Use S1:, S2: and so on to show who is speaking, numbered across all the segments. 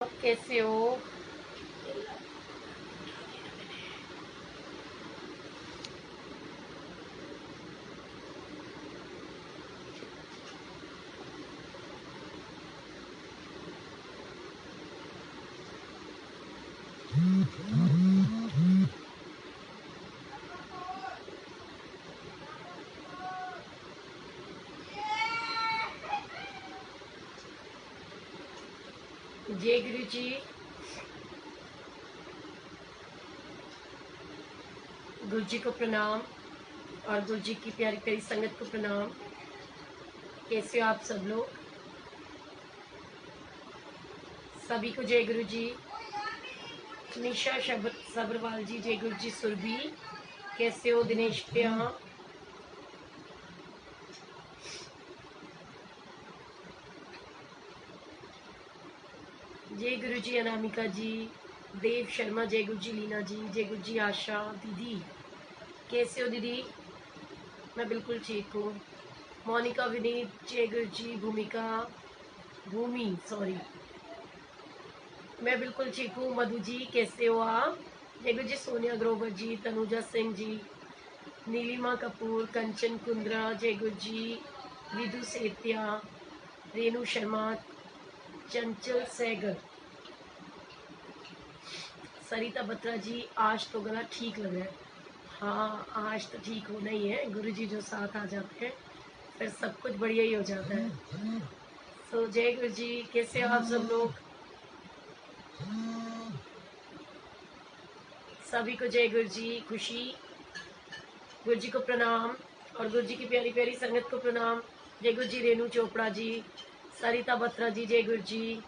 S1: कैसे हो? जय गुरु जी। गुरु जी को प्रणाम और गुरु जी की प्यारी प्यारी संगत को प्रणाम। कैसे हो आप सब लोग? सभी को जय गुरु जी। निशा सब्रवाल जी, जय गुरु जी। सुरभि, कैसे हो? दिनेश प्रिया, जय गुरु जी। अनामिका जी, देव शर्मा, जय गुरु जी। लीना जी, जय गुरु जी। आशा दीदी, कैसे हो दीदी? मैं बिल्कुल ठीक हूँ। मोनिका, विनीत, जय गुरु जी। भूमिका, भूमि, सॉरी, मैं बिल्कुल ठीक हूँ। मधु जी, कैसे हो आप? जय गुरु जी। सोनिया ग्रोवर जी, तनुजा सिंह जी, नीलिमा कपूर, कंचन कुंद्रा, जय गुरु जी। विदु सेतिया, रेणु शर्मा, चंचल सहगल, सरिता बत्रा जी। आज तो गला ठीक लग रहा है। हाँ, आज तो ठीक होना ही है। गुरु जी जो साथ आ जाते हैं फिर सब कुछ बढ़िया ही हो जाता है। सो जय गुरु जी। कैसे हो आप सब लोग? सभी को जय गुरु जी। खुशी, गुरु जी को प्रणाम और गुरु जी की प्यारी प्यारी संगत को प्रणाम। जय गुरु जी। रेणु चोपड़ा जी, सरिता बत्रा जी, जय गुरु जी।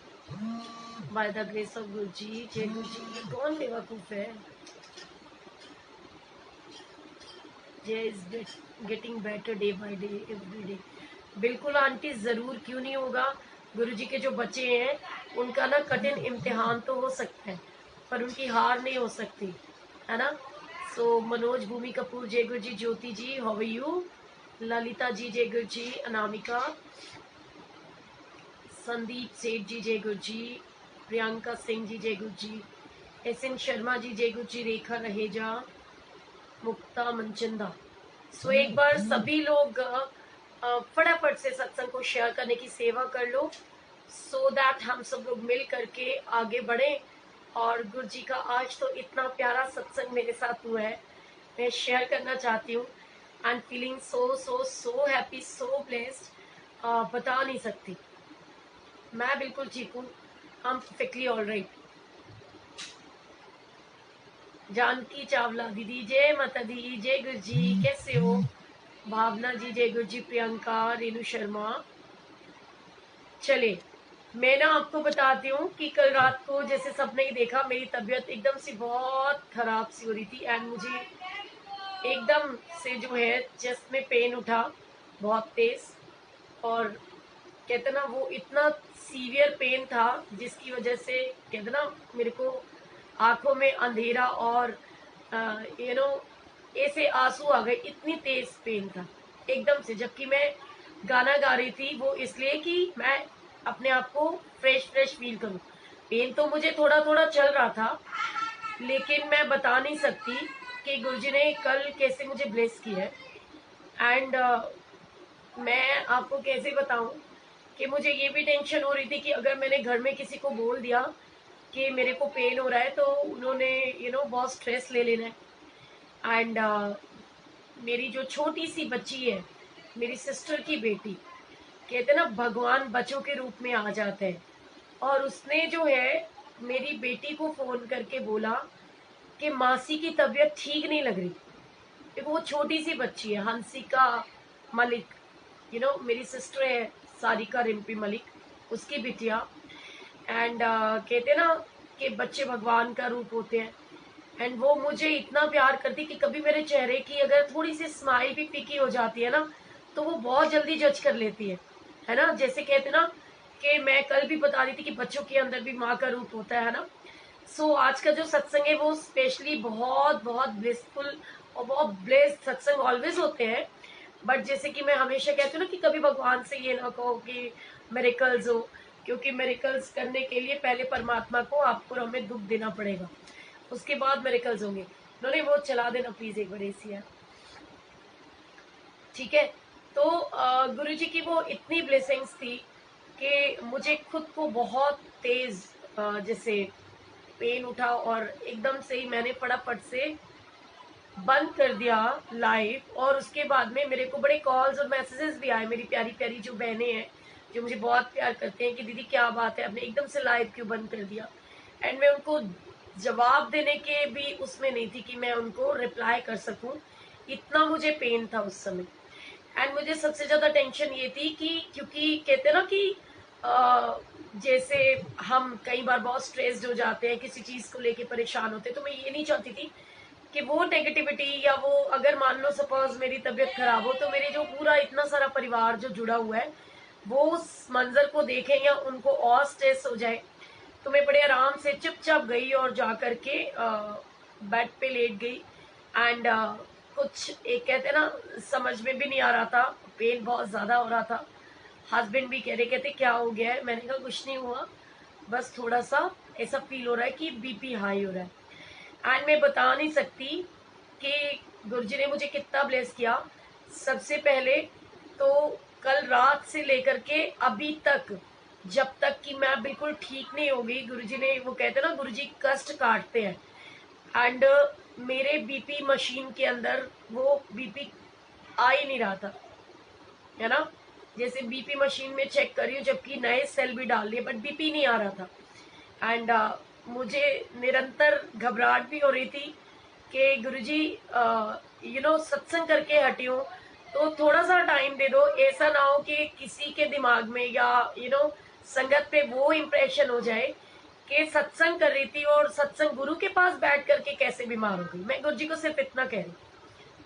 S1: बाय द ग्रेस ऑफ गुरु जी, जय गुरु जी। ये कौन बेवकूफ है? जय is getting better day by day, every day. बिल्कुल आंटी, जरूर, क्यों नहीं होगा। गुरु जी के जो बच्चे हैं उनका ना कठिन इम्तिहान तो हो सकता है पर उनकी हार नहीं हो सकती, है ना। सो मनोज, भूमि कपूर, जय गुरु जी। ज्योति जी, how are you? Lalita ji, जय गुरु जी। अनामिका, संदीप सेठ जी, जय गुरु जी। प्रियंका सिंह जी, जय गुरु जी। एस एन शर्मा जी, जय गुरु जी। रेखा रहेजा, मुक्ता मनचंदा। सो एक बार सभी लोग फटाफट से सत्संग को शेयर करने की सेवा कर लो, सो दैट हम सब लोग मिल करके आगे बढ़े। और गुरु जी का आज तो इतना प्यारा सत्संग मेरे साथ हुआ है, मैं शेयर करना चाहती हूँ। I am feeling so so so happy, so blessed, बता नहीं सकती। मैं बिल्कुल ठीक हूँ, हम perfectly all right. Janaki Chawla दीदी, जय माता दी, जय गुरु जी। कैसे हो? भावना जी, जय गुरु जी। प्रियंका, रेणु शर्मा। चले, मैं ना आपको बताती हूँ कि कल रात को जैसे सबने ही देखा मेरी तबीयत एकदम से बहुत खराब सी हो रही थी एंड मुझे एकदम से जो है चेस्ट में पेन उठा बहुत तेज। और कहते ना वो इतना सीवियर पेन था जिसकी वजह से कहते ना मेरे को आंखों में अंधेरा और यू नो ऐसे आंसू आ गए, इतनी तेज पेन था एकदम से। जबकि मैं गाना गा रही थी वो इसलिए कि मैं अपने आप को फ्रेश फ्रेश फील करूं। पेन तो मुझे थोड़ा थोड़ा चल रहा था लेकिन मैं बता नहीं सकती कि गुरुजी ने कल कैसे मुझे ब्लेस किया है। एंड मैं आपको कैसे बताऊं कि मुझे ये भी टेंशन हो रही थी कि अगर मैंने घर में किसी को बोल दिया कि मेरे को पेन हो रहा है तो उन्होंने बहुत स्ट्रेस ले लेना है। एंड मेरी जो छोटी सी बच्ची है, मेरी सिस्टर की बेटी, कहते ना भगवान बच्चों के रूप में आ जाते हैं। और उसने जो है मेरी बेटी को फोन करके बोला कि मासी की तबीयत ठीक नहीं लग रही। देखो वो छोटी सी बच्ची है, हंसिका मलिक, मेरी सिस्टर है सारिका रिम्पी मलिक, उसकी बिटिया। एंड कहते ना कि बच्चे भगवान का रूप होते हैं। एंड वो मुझे इतना प्यार करती कि कभी मेरे चेहरे की अगर थोड़ी सी स्माइल भी फीकी हो जाती है ना तो वो बहुत जल्दी जज कर लेती है ना। जैसे कहते ना कि मैं कल भी बता रही थी कि बच्चों के अंदर भी माँ का रूप होता है ना। सो आज का जो सत्संग है वो स्पेशली बहुत बहुत ब्लिसफुल और बहुत ब्लेस्ड सत्संग ऑलवेज होते हैं। बट जैसे कि मैं हमेशा कहती हूँ ना कि कभी भगवान से ये ना कहो कि मेरेकल्स हो, क्योंकि मेरिकल्स करने के लिए पहले परमात्मा को आपको और हमें दुख देना पड़ेगा, उसके बाद मेरिकल्स होंगे। उन्होंने वो चला देना प्लीज एक बड़ी सी, ठीक है। तो गुरु जी की वो इतनी ब्लेसिंग्स थी कि मुझे खुद को बहुत तेज जैसे पेन उठा और एकदम से ही मैंने फटाफट से बंद कर दिया लाइव। और उसके बाद में मेरे को बड़े कॉल्स और मैसेजेस भी आए, मेरी प्यारी प्यारी जो बहनें हैं जो मुझे बहुत प्यार करते हैं कि दीदी क्या बात है, आपने एकदम से लाइव क्यों बंद कर दिया। एंड मैं उनको जवाब देने के भी उसमें नहीं थी कि मैं उनको रिप्लाई कर सकूं, इतना मुझे पेन था उस समय। एंड मुझे सबसे ज्यादा टेंशन ये थी कि क्योंकि कहते ना कि जैसे हम कई बार बहुत स्ट्रेस्ड हो जाते हैं, किसी चीज को लेके परेशान होते हैं, तो मैं ये नहीं चाहती थी कि वो नेगेटिविटी या वो अगर मान लो सपोज मेरी तबीयत खराब हो तो मेरे जो पूरा इतना सारा परिवार जो जुड़ा हुआ है वो उस मंजर को देखें या उनको और स्ट्रेस हो जाए। तो मैं बड़े आराम से चुपचाप गई और जा करके बेड पे लेट गई। एंड कुछ एक कहते ना समझ में भी नहीं आ रहा था, पेन बहुत ज्यादा हो रहा था। हस्बैंड भी कह रहे, कहते क्या हो गया है, मैंने कहा कुछ नहीं हुआ, बस थोड़ा सा ऐसा फील हो रहा है कि बीपी हाई हो रहा है। एंड मैं बता नहीं सकती कि गुरुजी ने मुझे कितना ब्लेस किया। सबसे पहले तो कल रात से लेकर के अभी तक, जब तक कि मैं बिल्कुल ठीक नहीं हो गई, गुरुजी ने वो कहते हैं ना गुरुजी कष्ट काटते हैं। एंड मेरे बीपी मशीन के अंदर वो बीपी आ ही नहीं रहा था, है ना। जैसे बीपी मशीन में चेक कर रही हूँ जबकि नए सेल भी डाल लिए बट बीपी नहीं आ रहा था। एंड मुझे निरंतर घबराहट भी हो रही थी कि गुरुजी सत्संग करके हटी हूँ तो थोड़ा सा टाइम दे दो, ऐसा ना हो कि किसी के दिमाग में या संगत पे वो इम्प्रेशन हो जाए कि सत्संग कर रही थी और सत्संग गुरु के पास बैठ करके कैसे बीमार हो गई। मैं गुरुजी को सिर्फ इतना कह रही हूँ,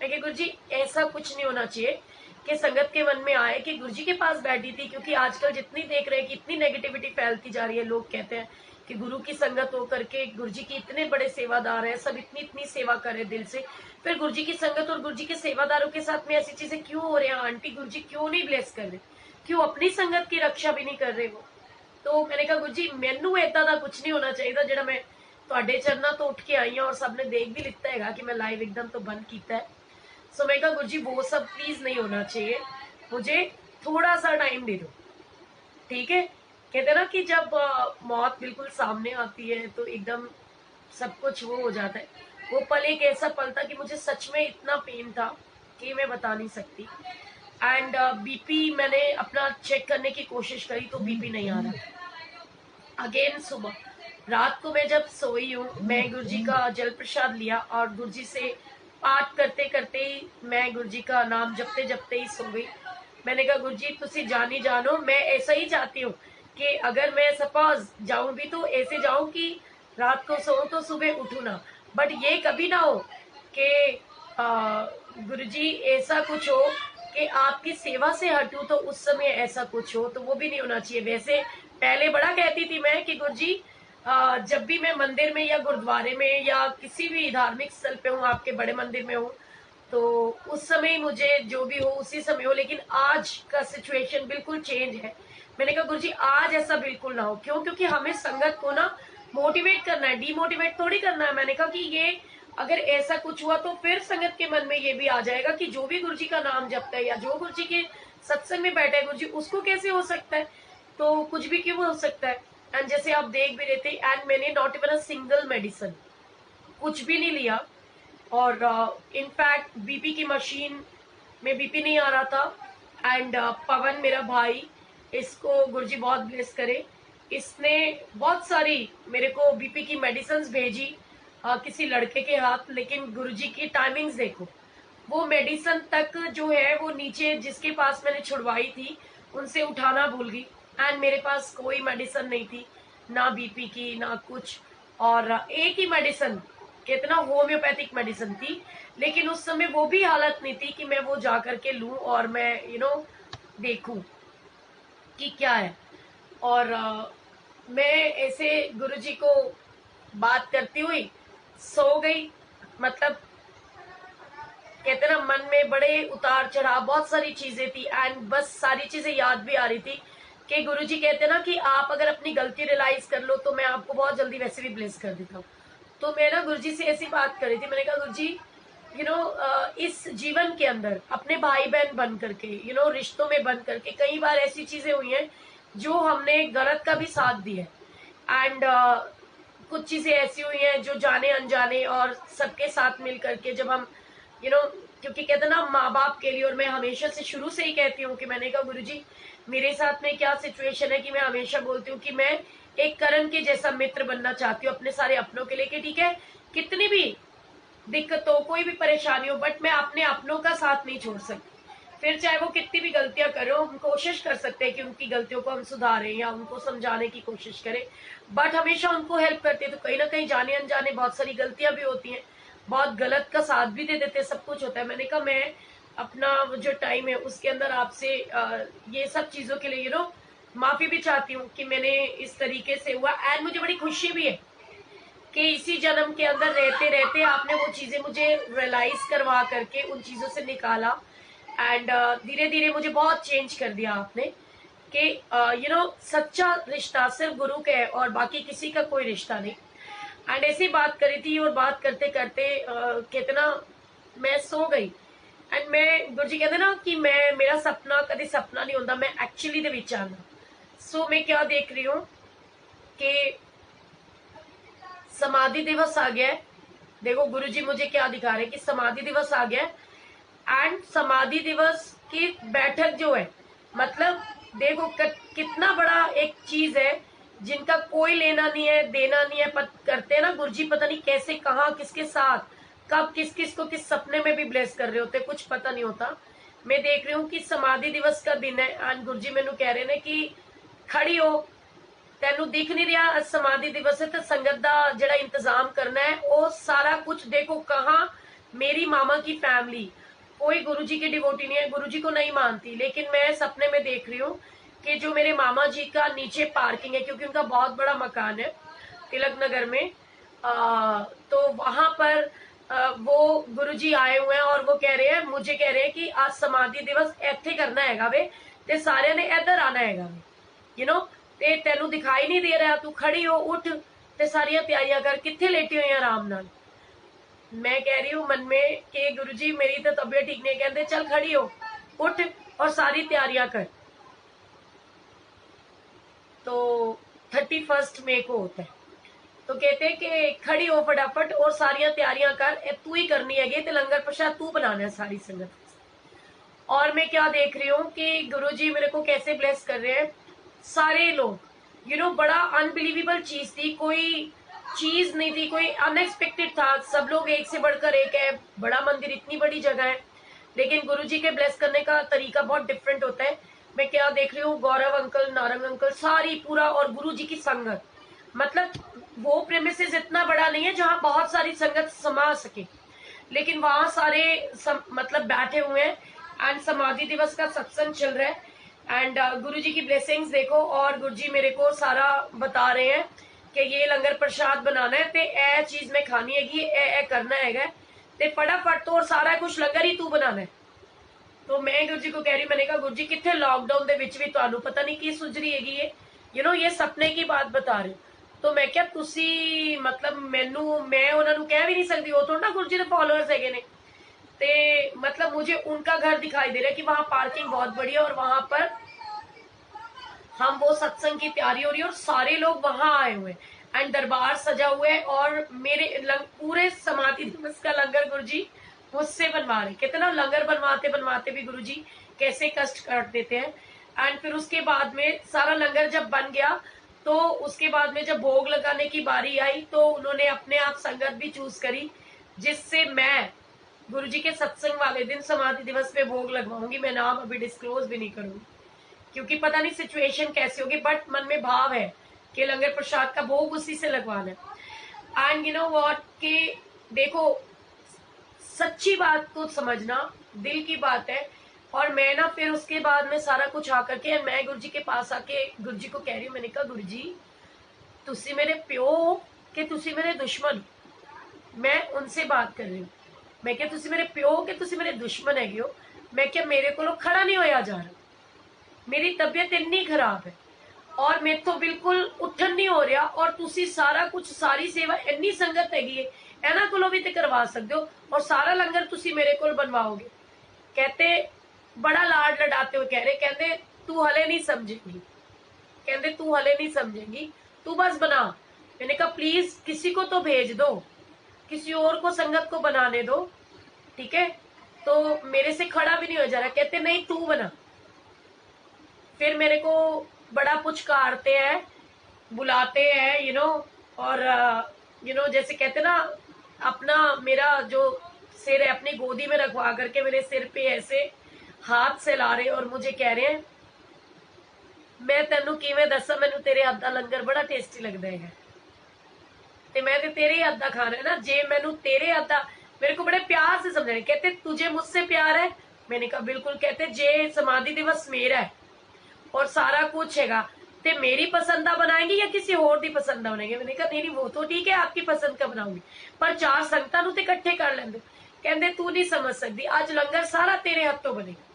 S1: मैं कि गुरुजी ऐसा कुछ नहीं होना चाहिए कि संगत के मन में आए कि गुरुजी के पास बैठी थी। क्योंकि आजकल जितनी देख रहे हैं कि इतनी नेगेटिविटी फैलती जा रही है, लोग कहते हैं कि गुरु की संगत होकर के गुरुजी के इतने बड़े सेवादार हैं, सब इतनी इतनी सेवा करे दिल से, फिर गुरुजी की संगत और गुरुजी के सेवादारों के साथ में ऐसी चीजें क्यों हो रही है आंटी, गुरुजी क्यों नहीं ब्लेस कर रहे, क्यों अपनी संगत की रक्षा भी नहीं कर रहे वो। तो मैंने कहा गुरुजी मैनू ऐदा दा कुछ नहीं होना चाहिए जेड़ा मैं तुहाडे चरणों तो उठ के आई हूं और सबने देख भी लिता है कि मैं लाइव एकदम तो बंद किया है। सो मैं कहा गुरुजी वो सब प्लीज नहीं होना चाहिए, मुझे थोड़ा सा टाइम दे दो, ठीक है। कहते ना कि जब मौत बिल्कुल सामने आती है तो एकदम सब कुछ वो हो जाता है। वो पल एक ऐसा पल था कि मुझे सच में इतना पेन था कि मैं बता नहीं सकती। एंड बीपी मैंने अपना चेक करने की कोशिश करी तो बीपी नहीं आ रहा। अगेन सुबह रात को मैं जब सोई हूँ, मैं गुरुजी का जल प्रसाद लिया और गुरुजी से पाठ करते करते ही मैं गुरुजी का नाम जपते जपते ही सो गई। मैंने कहा गुरुजी तुसी जानी जानो, मैं ऐसा ही चाहती हूँ कि अगर मैं सपोज जाऊं भी तो ऐसे जाऊं कि रात को सो तो सुबह उठू ना, बट ये कभी ना हो कि गुरुजी ऐसा कुछ हो कि आपकी सेवा से हटूं तो उस समय ऐसा कुछ हो, तो वो भी नहीं होना चाहिए। वैसे पहले बड़ा कहती थी मैं कि गुरुजी जब भी मैं मंदिर में या गुरुद्वारे में या किसी भी धार्मिक स्थल पे हूँ, आपके बड़े मंदिर में हूँ, तो उस समय मुझे जो भी हो उसी समय हो। लेकिन आज का सिचुएशन बिल्कुल चेंज है। मैंने कहा गुरुजी आज ऐसा बिल्कुल ना हो। क्यों? क्योंकि हमें संगत को ना मोटिवेट करना है, डीमोटिवेट थोड़ी करना है। मैंने कहा कि ये अगर ऐसा कुछ हुआ तो फिर संगत के मन में ये भी आ जाएगा कि जो भी गुरुजी का नाम जपता है या जो गुरुजी के सत्संग में बैठा है गुरुजी, उसको कैसे हो सकता है, तो कुछ भी क्यों हो सकता है। एंड जैसे आप देख भी रहे थे, एंड मैंने not even a single medicine, कुछ भी नहीं लिया। और इनफैक्ट बीपी की मशीन में बीपी नहीं आ रहा था। एंड पवन मेरा भाई, इसको गुरुजी बहुत ब्लेस करे, इसने बहुत सारी मेरे को बीपी की मेडिसिन भेजी किसी लड़के के हाथ। लेकिन गुरुजी की टाइमिंग्स देखो, वो मेडिसिन तक जो है वो नीचे जिसके पास मैंने छुड़वाई थी उनसे उठाना भूल गई। एंड मेरे पास कोई मेडिसिन नहीं थी, ना बीपी की ना कुछ। और एक ही मेडिसिन, कितना होम्योपैथिक मेडिसिन थी, लेकिन उस समय वो भी हालत नहीं थी कि मैं वो जा करके लूं और मैं देखूं कि क्या है। और मैं ऐसे गुरुजी को बात करती हुई सो गई। मतलब कहते ना मन में बड़े उतार चढ़ाव बहुत सारी चीजें थी एंड बस सारी चीजें याद भी आ रही थी कि गुरुजी कहते हैं ना कि आप अगर अपनी गलती रियलाइज कर लो तो मैं आपको बहुत जल्दी वैसे भी ब्लेस कर देता हूँ। तो मैं ना गुरुजी से ऐसी बात करी थी, मैंने कहा गुरुजी इस जीवन के अंदर अपने भाई बहन बन करके रिश्तों में बन करके कई बार ऐसी चीजें हुई हैं जो हमने गलत का भी साथ दिया है। एंड कुछ चीजें ऐसी हुई हैं जो जाने अनजाने और सबके साथ मिल करके जब हम यू नो क्योंकि कहते ना माँ बाप के लिए, और मैं हमेशा से शुरू से ही कहती हूँ कि मैंने कहा गुरुजी मेरे साथ में क्या सिचुएशन है कि मैं हमेशा बोलती हूँ कि मैं एक करण के जैसा मित्र बनना चाहती हूँ अपने सारे अपनों के लिए, कि ठीक है कितनी भी दिक्कत हो कोई भी परेशानी हो बट मैं अपने अपनों का साथ नहीं छोड़ सकती। फिर चाहे वो कितनी भी गलतियां करो हम कोशिश कर सकते हैं कि उनकी गलतियों को हम सुधारें या उनको समझाने की कोशिश करें, बट हमेशा उनको हेल्प करते हैं तो कहीं ना कहीं जाने अनजाने बहुत सारी गलतियां भी होती हैं, बहुत गलत का साथ भी दे देते हैं, सब कुछ होता है। मैंने कहा मैं अपना जो टाइम है उसके अंदर आपसे ये सब चीजों के लिए माफी भी चाहती हूँ कि मैंने इस तरीके से हुआ। एंड मुझे बड़ी खुशी भी है कि इसी जन्म के अंदर रहते रहते आपने वो चीजें मुझे रियलाइज करवा करके उन चीजों से निकाला। एंड धीरे धीरे मुझे बहुत चेंज कर दिया आपने कि सच्चा रिश्ता सिर्फ गुरु का है और बाकी किसी का कोई रिश्ता नहीं। एंड ऐसी बात करी थी और बात करते करते कितना मैं सो गई। एंड मैं गुरु जी कहते ना कि मैं मेरा सपना कभी सपना नहीं होता, मैं एक्चुअली दे विच आना। सो मैं क्या देख रही हूँ कि समाधि दिवस आ गया है। देखो गुरुजी मुझे क्या दिखा रहे हैं कि समाधि दिवस आ गया है। एंड समाधि दिवस की बैठक जो है मतलब देखो कितना बड़ा एक चीज है जिनका कोई लेना नहीं है देना नहीं है, करते हैं ना गुरुजी पता नहीं कैसे कहाँ किसके साथ कब किस किस को किस सपने में भी ब्लेस कर रहे होते कुछ पता नहीं होता। मैं देख रही हूँ कि समाधि दिवस का दिन है एंड गुरुजी मैनू कह रहे ने कि खड़ी हो, तेनू दिख नहीं रहा समाधि दिवस है तो संगत का जरा इंतजाम करना है वो सारा कुछ। देखो कहाँ मेरी मामा की फैमिली कोई गुरुजी की डिवोटी नहीं है, गुरुजी को नहीं मानती, लेकिन मैं सपने में देख रही हूँ कि जो मेरे मामा जी का नीचे पार्किंग है क्योंकि उनका बहुत बड़ा मकान है तिलक नगर में, तो वहां पर वो गुरुजी आए हुए हैं और वो कह रहे हैं मुझे कह रहे हैं कि आज समाधि दिवस ਇੱਥੇ करना हैगा वे ते सारे ने इधर आना हैगा वे ते तेनू दिखाई नहीं दे रहा तू खड़ी हो उठ ते सारिया तैयारियां कर किथे लेटी हुई आराम नाल। मैं कह रही हूँ मन में कि गुरुजी मेरी तो तबीयत ठीक नहीं, कहते चल खड़ी हो उठ और सारी तैयारियां कर। तो 31 मई को होता है तो कहते हैं कि खड़ी हो फटाफट और सारिया तैयारियां कर, तू ही करनी है तो लंगर प्रसाद तू बनाना है सारी संगत। और मैं क्या देख रही हूँ कि गुरुजी मेरे को कैसे ब्लेस कर रहे हैं सारे लोग बड़ा अनबिलीवेबल चीज थी, कोई चीज नहीं थी, कोई अनएक्सपेक्टेड था, सब लोग एक से बढ़कर एक है, बड़ा मंदिर इतनी बड़ी जगह है लेकिन गुरुजी के ब्लेस करने का तरीका बहुत डिफरेंट होता है। मैं क्या देख रही हूँ गौरव अंकल नारंग अंकल सारी पूरा और गुरुजी की संगत, मतलब वो प्रेमिसेस इतना बड़ा नहीं है जहाँ बहुत सारी संगत समा सके लेकिन वहां सारे मतलब बैठे हुए हैं एंड समाधि दिवस का सत्संग चल रहा है। एंड गुरुजी की ब्लेसिंग्स देखो और गुरुजी मेरे को सारा बता रहे हैं कि ये लंगर प्रसाद बनाना है ते ए चीज में खानी हैगी ए करना हैगा ते फटाफट तो और सारा कुछ लंगर ही तू बनाना है। तो मैं गुरुजी को कह रही मैंने कहा गुरुजी कितने लॉकडाउन दे विच भी तुहानू पता नहीं की सुझ रही हैगी है ये सपने की बात बता रहे हो। तो मैं क्या तुसी मतलब मैनू मैं उन्होंने कह भी नहीं सकती, वो थोड़ा ना गुरुजी के फॉलोअर्स है ने ते मतलब मुझे उनका घर दिखाई दे रहा है कि वहां पार्किंग बहुत बड़ी है और वहां पर हम वो सत्संग की तैयारी हो रही है और सारे लोग वहां आए हुए हैं एंड दरबार सजा हुआ है और मेरे पूरे समाधि दिवस का लंगर गुरुजी मुझसे बनवा रहे। कितना लंगर बनवाते बनवाते भी गुरुजी कैसे कष्ट काट देते हैं। एंड फिर उसके बाद में सारा लंगर जब बन गया तो उसके बाद में जब भोग लगाने की बारी आई तो उन्होंने अपने आप संगत भी चूज करी जिससे मैं गुरुजी के सत्संग वाले दिन समाधि दिवस पे भोग लगवाऊंगी। मैं नाम अभी डिस्क्लोज भी नहीं करूंगी क्योंकि पता नहीं सिचुएशन कैसी होगी, बट मन में भाव है कि लंगर प्रसाद का भोग उसी से लगवाना है। एंड व्हाट के देखो सच्ची बात तो समझना दिल की बात है। और मैं ना फिर उसके बाद में सारा कुछ आकर के मैं गुरुजी के पास आके गुरुजी को कह रही हूँ, मैंने कहा गुरुजी तुसी मेरे प्यो हो कि तुसी मेरे दुश्मन। मैं उनसे बात कर रही हूँ, मैं क्या तुसी मेरे प्यो हो कि तुसी मेरे दुश्मन है मैं क्या मेरे को खड़ा नहीं होया जा रहा। मेरी तबीयत इतनी खराब है और मैं तो बिल्कुल उठन नहीं हो रहा और तुसी सारा कुछ सारी सेवा इतनी संगत हैगी है एना कोलों भी ते करवा सकते हो और सारा लंगर तुसी मेरे को बनवाओगे। कहते बड़ा लाड लडाते हुए कह रहे, कहते तू हले नहीं समझेगी, कहते तू हले नहीं समझेगी, तू बस बना। मैंने कहा प्लीज किसी को तो भेज दो, किसी और को संगत को बनाने दो, ठीक है। तो मेरे से खड़ा भी नहीं हो जा रहा, कहते नहीं तू बना। फिर मेरे को बड़ा पुचकारते हैं, बुलाते हैं, और जैसे कहते ना अपना मेरा जो सिर है अपनी गोदी में रखवा करके मेरे सिर पे ऐसे हाथ से ला रहे और मुझे कह रहे हैं मैं तेनू किवें दसा, मैनू तेरे हाथ दा लंगर बड़ा टेस्टी लगता है ते मैं ते तेरे हाथ दा खाना है ना, जे मैनू तेरे हाथ दा, मेरे को बड़े प्यार से समझाने। कहते तुझे मुझसे प्यार है, मैंने कहा बिल्कुल। कहते जे समाधि दिवस मेरा है और सारा कुछ हैगा ते मेरी पसंद का बनाएंगे या किसी और दी पसंद का बनाएंगे। मैंने कहा नहीं वो तो ठीक है आपकी पसंद का बनाऊंगी, पर 4 संगतां नूं ते इकट्ठे कर लेंदे। कहते तू नहीं समझ सकती, आज लंगर सारा तेरे हाथों बनेगा।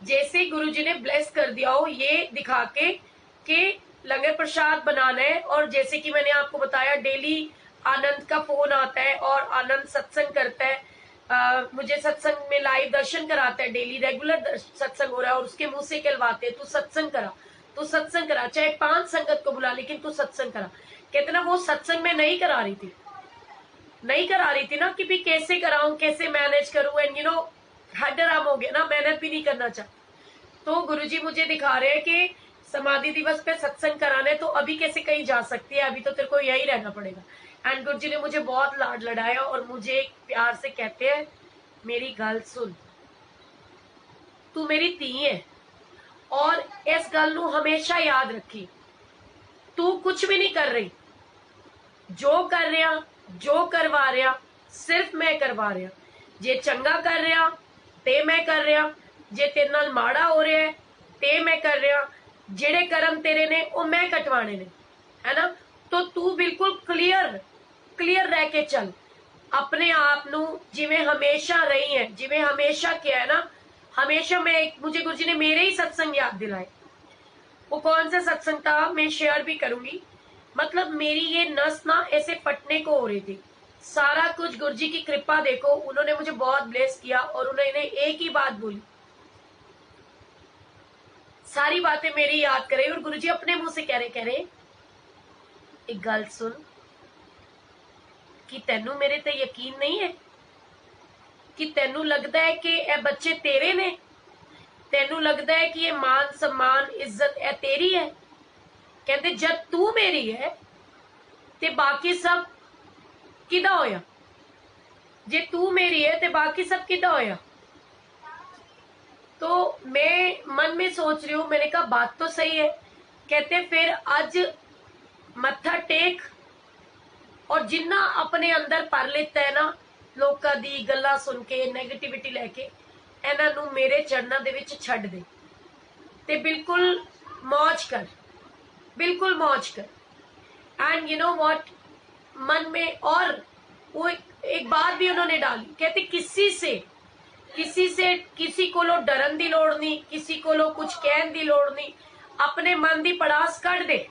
S1: जैसे गुरु जी ने ब्लेस कर दिया हो ये दिखा के कि लंगर प्रसाद बनाना है, और जैसे कि मैंने आपको बताया डेली आनंद का फोन आता है और आनंद सत्संग करता है, मुझे सत्संग में लाइव दर्शन कराता है, डेली रेगुलर सत्संग हो रहा है और उसके मुंह से कहलवाते हैं तू सत्संग करा, तू सत्संग करा, चाहे 5 संगत को बुला लेकिन तू सत्संग करा। कहते ना वो सत्संग में नहीं करा रही थी, नहीं करा रही थी ना कि भी कैसे कराऊं, कैसे मैनेज करूं, एंड हड्डराम हो गया ना, मेहनत भी नहीं करना चाहती। तो गुरुजी मुझे दिखा रहे हैं कि समाधि दिवस पे सत्संग कराने, तो अभी कैसे कहीं जा सकती है, अभी तो तेरे को यही रहना पड़ेगा। एंड गुरुजी ने मुझे बहुत लाड लड़ाया और मुझे प्यार से कहते हैं मेरी गल सुन, तू मेरी धी है और इस गल नू हमेशा याद रखी, तू कुछ भी नहीं कर रही, जो कर रहा जो करवा रहा सिर्फ मैं करवा रहा, जे चंगा कर रहा ते मैं कर रहा, जे तेरे नाल माड़ा हो रहा है ते मैं कर रहा, जेड़े कर्म तेरे ने वो मैं कटवाने ने, है ना। तो तू बिल्कुल क्लियर रह के चल अपने आप नू, जिवें हमेशा रही है, जिवें हमेशा किया है ना, हमेशा मुझे गुरुजी ने मेरे ही सत्संग याद दिलाए। वो कौन सा सत्संग था मैं शेयर भी करूंगी। मतलब मेरी ये नस ना ऐसे फटने को हो रही थी, सारा कुछ गुरुजी की कृपा देखो, उन्होंने मुझे बहुत ब्लेस किया और उन्होंने एक ही बात बोली, सारी बातें मेरी याद करे और गुरुजी अपने मुंह से कह रहे एक गल सुन कि तेनू मेरे ते यकीन नहीं है, कि तेनू लगता है कि ये बच्चे तेरे ने, तेनू लगता है कि ये मान सम्मान इज्जत है तेरी है। कहते जब तू मेरी है ते बाकी सब किदा होया, जे तू मेरी है ते बाकी सब किदा होया। तो मैं मन में सोच रही हूं, मैंने कहा बात तो सही है। कहते फिर आज मत्था टेक और जिन्ना अपने अंदर पर लेता है ना लोकां दी गल्लां सुन के नेगेटिविटी लैके इन्हां नूं मेरे चरणों दे विच छड्ड दे ते बिल्कुल मौज कर, बिल्कुल मौज कर। एंड यू नो व्हाट, मन में और वो एक बात भी उन्होंने डाली, कहते किसी को डरन दी लोड़ नहीं, किसी को कुछ कहन दी लोड़ नहीं, अपने मन दी पड़ास कट दे।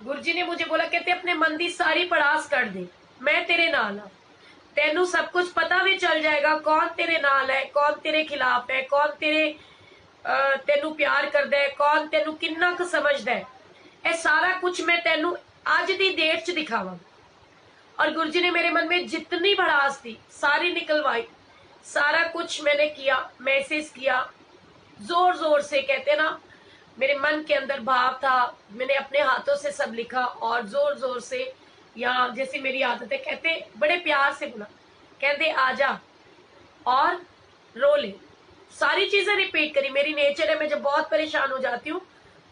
S1: गुरुजी ने मुझे बोला कहते अपने मन दी सारी पड़ास कट दे, मैं तेरे नाल हाँ, तेनू सब कुछ पता भी चल जाएगा कौन तेरे नाल है, कौन तेरे खिलाफ है, कौन तेनू प्यार करदा है, कौन तेनू किन्ना क समझदा है, ये सारा कुछ मैं तेनू अज दी डेट च दिखावा। और गुरुजी ने मेरे मन में जितनी भड़ास थी सारी निकलवाई, सारा कुछ मैंने किया, मैसेज किया जोर जोर से। कहते ना मेरे मन के अंदर भाव था, मैंने अपने हाथों से सब लिखा और जोर जोर से, या जैसी मेरी आदत है, कहते बड़े प्यार से बोला, कहते आजा और रो ले, सारी चीजें रिपीट करी। मेरी नेचर है, मैं जब बहुत परेशान हो जाती हूँ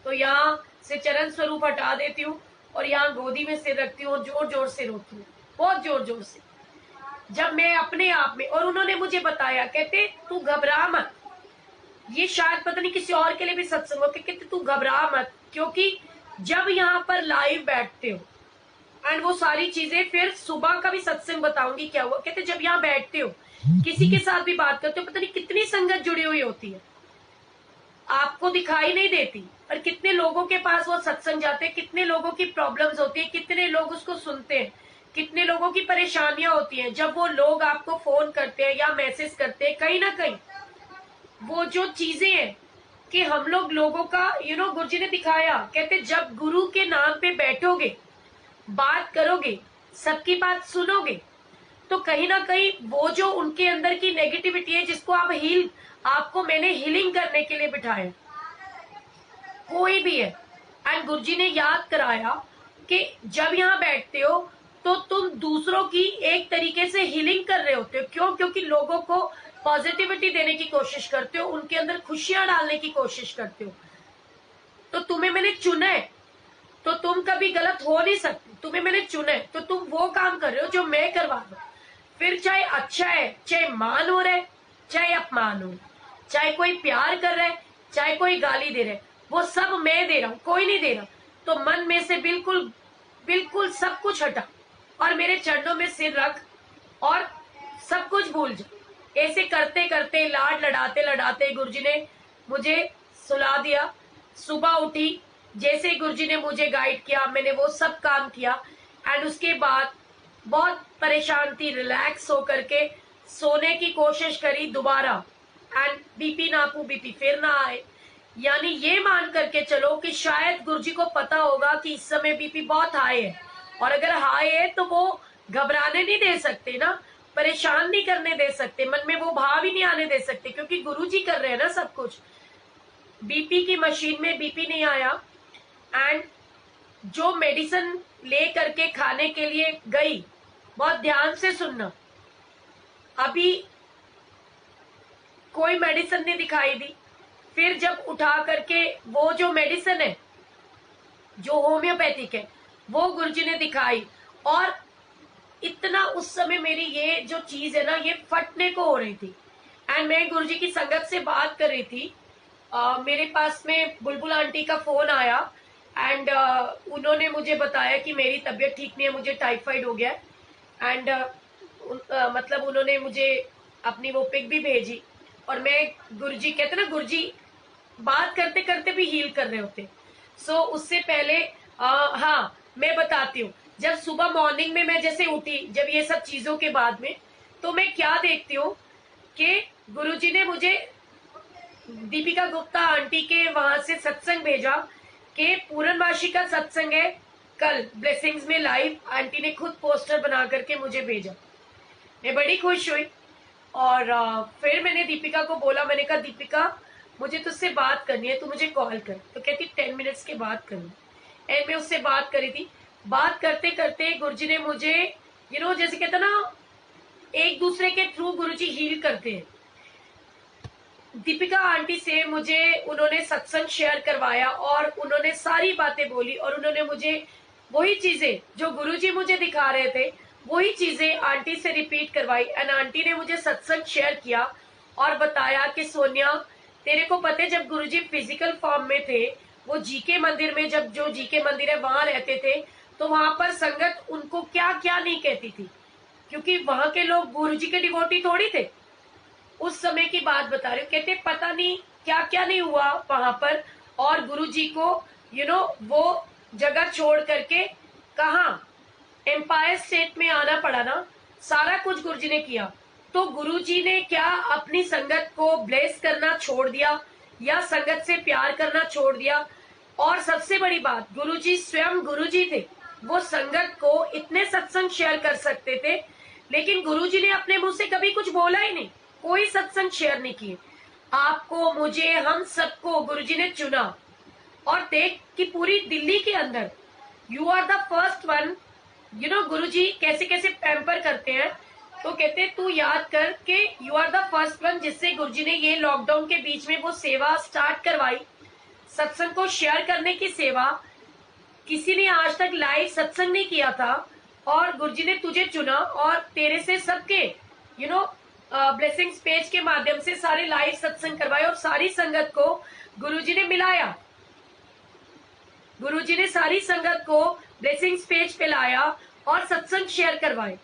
S1: तो यहाँ से चरण स्वरूप हटा देती हूँ और यहाँ गोदी में सिर रखती हूँ और जोर जोर से रोती हूँ, बहुत जोर जोर से, जब मैं अपने आप में। और उन्होंने मुझे बताया, कहते तू घबरा मत, ये शायद पता नहीं किसी और के लिए भी सत्संग हो, कहते तू घबरा मत, क्योंकि जब यहाँ पर लाइव बैठते हो, एंड वो सारी चीजें फिर सुबह का भी सत्संग बताऊंगी क्या हुआ। कहते जब यहाँ बैठते हो किसी के साथ भी बात करते हो, पता नहीं कितनी संगत जुड़ी हुई होती है, आपको दिखाई नहीं देती, और कितने लोगों के पास वो सत्संग जाते हैं, कितने लोगों की प्रॉब्लम्स होती है, कितने लोग उसको सुनते हैं, कितने लोगों की परेशानियां होती हैं। जब वो लोग आपको फोन करते हैं या मैसेज करते हैं, कहीं ना कहीं वो जो चीजें हैं कि हम लोग लोगों का गुरुजी ने दिखाया, कहते जब गुरु के नाम पे बैठोगे, बात करोगे, सबकी बात सुनोगे, तो कहीं ना कहीं वो जो उनके अंदर की नेगेटिविटी है, जिसको आपको मैंने हीलिंग करने के लिए बिठाया, कोई भी है। एंड गुरुजी ने याद कराया कि जब यहाँ बैठते हो तो तुम दूसरों की एक तरीके से हीलिंग कर रहे होते हो। क्यों? क्योंकि लोगों को पॉजिटिविटी देने की कोशिश करते हो, उनके अंदर खुशियां डालने की कोशिश करते हो। तो तुम्हें मैंने चुना है, तो तुम कभी गलत हो नहीं सकते। तुम्हें मैंने चुना है तो तुम वो काम कर रहे हो जो मैं करवा रहा हूं। फिर चाहे अच्छा है, चाहे मान हो रहा है, चाहे अपमान हो, चाहे कोई प्यार कर रहा है, चाहे कोई गाली दे रहा है, वो सब मैं दे रहा हूं, कोई नहीं दे रहा। तो मन में से बिल्कुल बिल्कुल सब कुछ हटा और मेरे चरणों में सिर रख और सब कुछ भूल जा। ऐसे करते करते, लाड लड़ाते लड़ाते गुरुजी ने मुझे सुला दिया। सुबह उठी, जैसे गुरुजी ने मुझे गाइड किया, मैंने वो सब काम किया। एंड उसके बाद बहुत परेशान थी, रिलैक्स होकर के सोने की कोशिश करी दोबारा। एंड बीपी नापू, बीपी फिर ना आए। यानी ये मान करके चलो कि शायद गुरुजी को पता होगा कि इस समय बीपी बहुत हाई है, और अगर हाई है तो वो घबराने नहीं दे सकते ना, परेशान नहीं करने दे सकते, मन में वो भाव ही नहीं आने दे सकते, क्योंकि गुरुजी कर रहे हैं ना सब कुछ। बीपी की मशीन में बीपी नहीं आया। एंड जो मेडिसिन ले करके खाने के लिए गई, बहुत ध्यान से सुनना, अभी कोई मेडिसिन नहीं दिखाई दी। फिर जब उठा करके वो जो मेडिसिन है जो होम्योपैथिक है वो गुरुजी ने दिखाई, और इतना उस समय मेरी ये जो चीज है ना ये फटने को हो रही थी। एंड मैं गुरुजी की संगत से बात कर रही थी, मेरे पास में बुलबुल आंटी का फोन आया। एंड उन्होंने मुझे बताया कि मेरी तबीयत ठीक नहीं है, मुझे टाइफाइड हो गया है। एंड मतलब उन्होंने मुझे अपनी वो पिक भी भेजी, और मैं गुरुजी कहते ना, गुरुजी बात करते करते भी हील कर रहे होते। सो उससे पहले हाँ मैं बताती हूँ, जब सुबह मॉर्निंग में मैं जैसे उठी, जब ये सब चीजों के बाद में, तो मैं क्या देखती हूँ कि गुरुजी ने मुझे दीपिका गुप्ता आंटी के वहां से सत्संग भेजा कि पूर्णमासी का सत्संग है कल ब्लेसिंग्स में लाइव। आंटी ने खुद पोस्टर बना करके मुझे भेजा, मैं बड़ी खुश हुई। और फिर मैंने दीपिका को बोला, मैंने कहा दीपिका मुझे तुझसे बात करनी है, तू मुझे कॉल कर। तो कहती 10 मिनट्स के बाद करनी। एंड मैं उससे बात करी थी। बात करते करते गुरुजी ने मुझे जैसे कहते ना, एक दूसरे के थ्रू गुरुजी हील करते हैं। दीपिका आंटी से मुझे उन्होंने सत्संग शेयर करवाया और उन्होंने सारी बातें बोली, और उन्होंने मुझे वही चीजें जो गुरुजी मुझे दिखा रहे थे वही चीजें आंटी से रिपीट करवाई। एंड आंटी ने मुझे सत्संग शेयर किया और बताया कि सोनिया तेरे को पता है, जब गुरुजी फिजिकल फॉर्म में थे, वो जीके मंदिर में, जब जो जीके मंदिर है वहां रहते थे, तो वहां पर संगत उनको क्या क्या नहीं कहती थी, क्योंकि वहां के लोग गुरुजी के डिवोटी थोड़ी थे। उस समय की बात बता रही हूँ। कहते पता नहीं क्या क्या नहीं हुआ वहां पर, और गुरुजी को वो जगह छोड़ करके कहा एम्पायर स्टेट में आना पड़ा ना। सारा कुछ गुरुजी ने किया। तो गुरुजी ने क्या अपनी संगत को ब्लेस करना छोड़ दिया, या संगत से प्यार करना छोड़ दिया? और सबसे बड़ी बात, गुरुजी स्वयं गुरुजी थे, वो संगत को इतने सत्संग शेयर कर सकते थे, लेकिन गुरुजी ने अपने मुंह से कभी कुछ बोला ही नहीं, कोई सत्संग शेयर नहीं किए। आपको, मुझे, हम सबको गुरुजी ने चुना, और देख कि पूरी दिल्ली के अंदर you are the first one. गुरुजी कैसे कैसे पैम्पर करते हैं। तो कहते तू याद कर कि you are the first one जिससे गुरुजी ने ये लॉकडाउन के बीच में वो सेवा स्टार्ट करवाई, सत्संग को शेयर करने की सेवा। किसी ने आज तक लाइव सत्संग नहीं किया था, और गुरुजी ने तुझे चुना, और तेरे से सबके ब्लेसिंग्स पेज के माध्यम से सारे लाइव सत्संग करवाए, और सारी संगत को गुरुजी ने मिलाया। गुरुजी ने सारी संगत को ब्लेसिंग्स पेज पे लाया और सत्संग शेयर करवाए।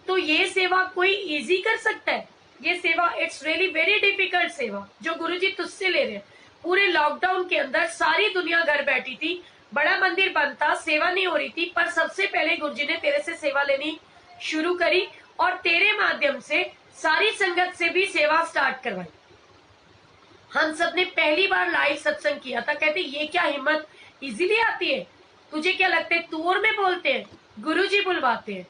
S1: तो ये सेवा कोई इजी कर सकता है? ये सेवा इट्स रियली वेरी डिफिकल्ट सेवा जो गुरुजी तुझसे ले रहे हैं। पूरे लॉकडाउन के अंदर सारी दुनिया घर बैठी थी, बड़ा मंदिर बंद था, सेवा नहीं हो रही थी, पर सबसे पहले गुरुजी ने तेरे से सेवा लेनी शुरू करी और तेरे माध्यम से सारी संगत से भी सेवा स्टार्ट करवाई। हम सब ने पहली बार लाइव सत्संग किया था। कहते ये क्या हिम्मत इजीली आती है, तुझे क्या लगता है तूर में बोलते हैं, गुरुजी बुलवाते हैं।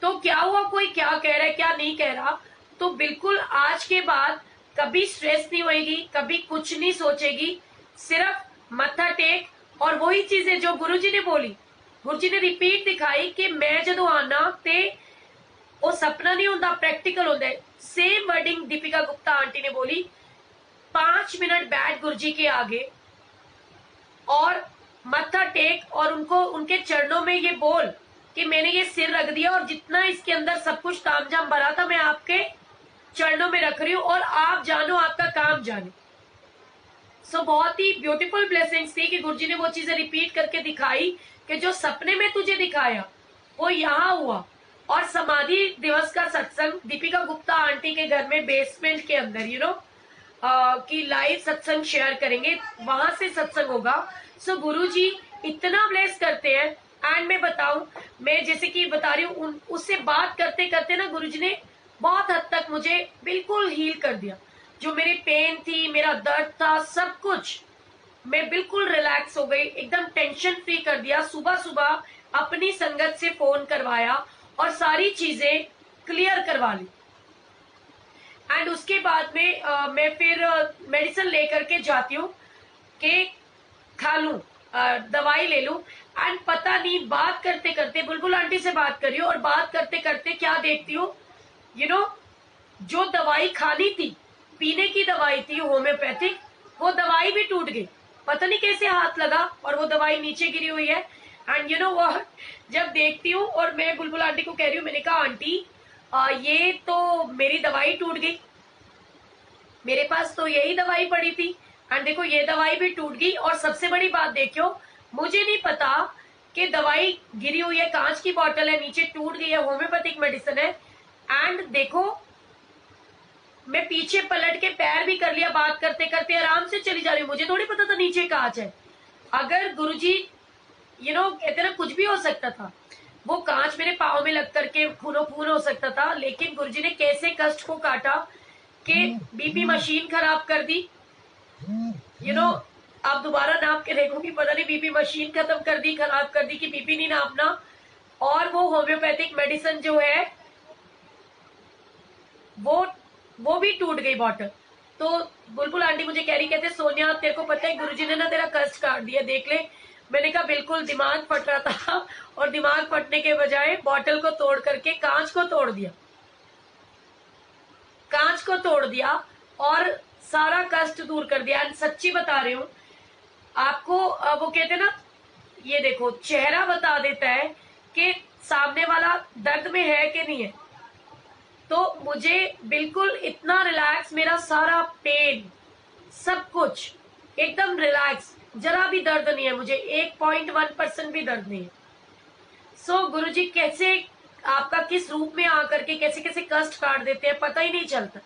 S1: तो क्या हुआ, कोई क्या कह रहा है क्या नहीं कह रहा, तो बिल्कुल आज के बाद कभी स्ट्रेस नहीं होएगी, कभी कुछ नहीं सोचेगी, सिर्फ मत्था टेक और वही चीजें जो गुरुजी ने बोली, गुरुजी ने रिपीट दिखाई कि मैं जदों आना ते वो सपना नहीं होता, प्रैक्टिकल होता है। Same wording Deepika Gupta aunty ने बोली, 5 मिनट बैठ गुरुजी के आगे और मत्था टेक और उनको उनके चरणों में ये बोल कि मैंने ये सिर रख दिया और जितना इसके अंदर सब कुछ तामझाम भरा था मैं आपके चरणों में रख रही हूँ और आप जानो आपका काम जाने। सो बहुत ही ब्यूटीफुल ब्लेसिंग्स थी कि गुरुजी ने वो चीजें रिपीट करके दिखाई कि जो सपने में तुझे दिखाया वो यहाँ हुआ। और समाधि दिवस का सत्संग दीपिका गुप्ता आंटी के घर में बेसमेंट के अंदर की लाइव सत्संग शेयर करेंगे, वहां से सत्संग होगा। सो गुरुजी इतना ब्लेस करते हैं। एंड मैं बताऊं, मैं जैसे कि बता रही हूँ, उससे बात करते करते ना गुरुजी ने बहुत हद तक मुझे बिल्कुल हील कर दिया। जो मेरी पेन थी, मेरा दर्द था, सब कुछ मैं बिल्कुल रिलैक्स हो गई, एकदम टेंशन फ्री कर दिया। सुबह सुबह अपनी संगत से फोन करवाया और सारी चीजें क्लियर करवा ली। एंड उसके बाद में मैं फिर मेडिसिन लेकर के जाती हूँ कि खा लूं, दवाई ले लूं। एंड पता नहीं बात करते करते बुलबुल आंटी से बात करी और बात करते करते क्या देखती हूँ, जो दवाई खानी थी, पीने की दवाई थी होम्योपैथिक, वो दवाई भी टूट गई। पता नहीं कैसे हाथ लगा और वो दवाई नीचे गिरी हुई है। एंड व्हाट, जब देखती हूँ और मैं बुलबुल आंटी को कह रही हूँ, मैंने कहा आंटी ये तो मेरी दवाई टूट गई, मेरे पास तो यही दवाई पड़ी थी एंड देखो ये दवाई भी टूट गई। और सबसे बड़ी बात देखियो, मुझे नहीं पता कि दवाई गिरी हुई है, कांच की बोतल है, नीचे टूट गई है, होम्योपैथिक मेडिसिन है। एंड देखो मैं पीछे पलट के पैर भी कर लिया, बात करते करते आराम से चली जा रही हूँ, मुझे थोड़ी पता था नीचे कांच है। अगर गुरुजी कहते ना कुछ भी हो सकता था, वो कांच मेरे पाँव में लग करके खूनो खून हो सकता था। लेकिन गुरुजी ने कैसे कष्ट को काटा कि बीपी मशीन खराब कर दी। आप दोबारा नाप के देखोगी, पता नहीं बीपी मशीन खत्म कर दी, खराब कर दी कि बीपी नहीं नापना। और वो होम्योपैथिक मेडिसिन जो है वो भी टूट गई बॉटल। तो बुलबुल आंटी मुझे कह रही, कहते सोनिया तेरे को पता है गुरुजी ने ना तेरा कष्ट काट दिया, देख ले। मैंने कहा बिल्कुल, दिमाग फट रहा था और दिमाग फटने के बजाय बॉटल को तोड़ करके कांच को तोड़ दिया, कांच को तोड़ दिया और सारा कष्ट दूर कर दिया। सच्ची बता रही हूँ आपको, वो कहते ना, ये देखो चेहरा बता देता है कि सामने वाला दर्द में है कि नहीं है। तो मुझे बिल्कुल इतना रिलैक्स, मेरा सारा पेन सब कुछ एकदम रिलैक्स, जरा भी दर्द नहीं है मुझे, 1.1% भी दर्द नहीं है। सो गुरुजी कैसे आपका किस रूप में आकर के कैसे कैसे कष्ट काट देते हैं पता ही नहीं चलता।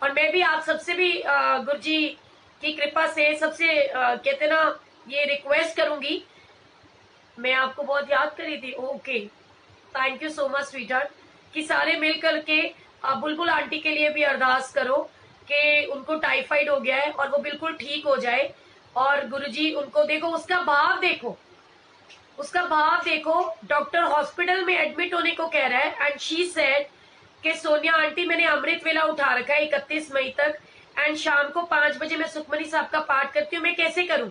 S1: और मैं भी आप सबसे भी गुरुजी की कृपा से सबसे कहते ना ये रिक्वेस्ट करूंगी, मैं आपको बहुत याद करी थी, okay thank you so much sweetheart, कि सारे मिल करके बुलबुल आंटी के लिए भी अरदास करो कि उनको टाइफाइड हो गया है और वो बिल्कुल ठीक हो जाए। और गुरुजी उनको देखो, उसका भाव देखो, उसका भाव देखो, डॉक्टर हॉस्पिटल में एडमिट होने को कह रहा है। एंड शी सेड कि सोनिया आंटी मैंने अमृत वेला उठा रखा है 31 मई तक, एंड शाम को 5 बजे मैं सुखमनी साहब का पाठ करती हूँ, मैं कैसे करूं,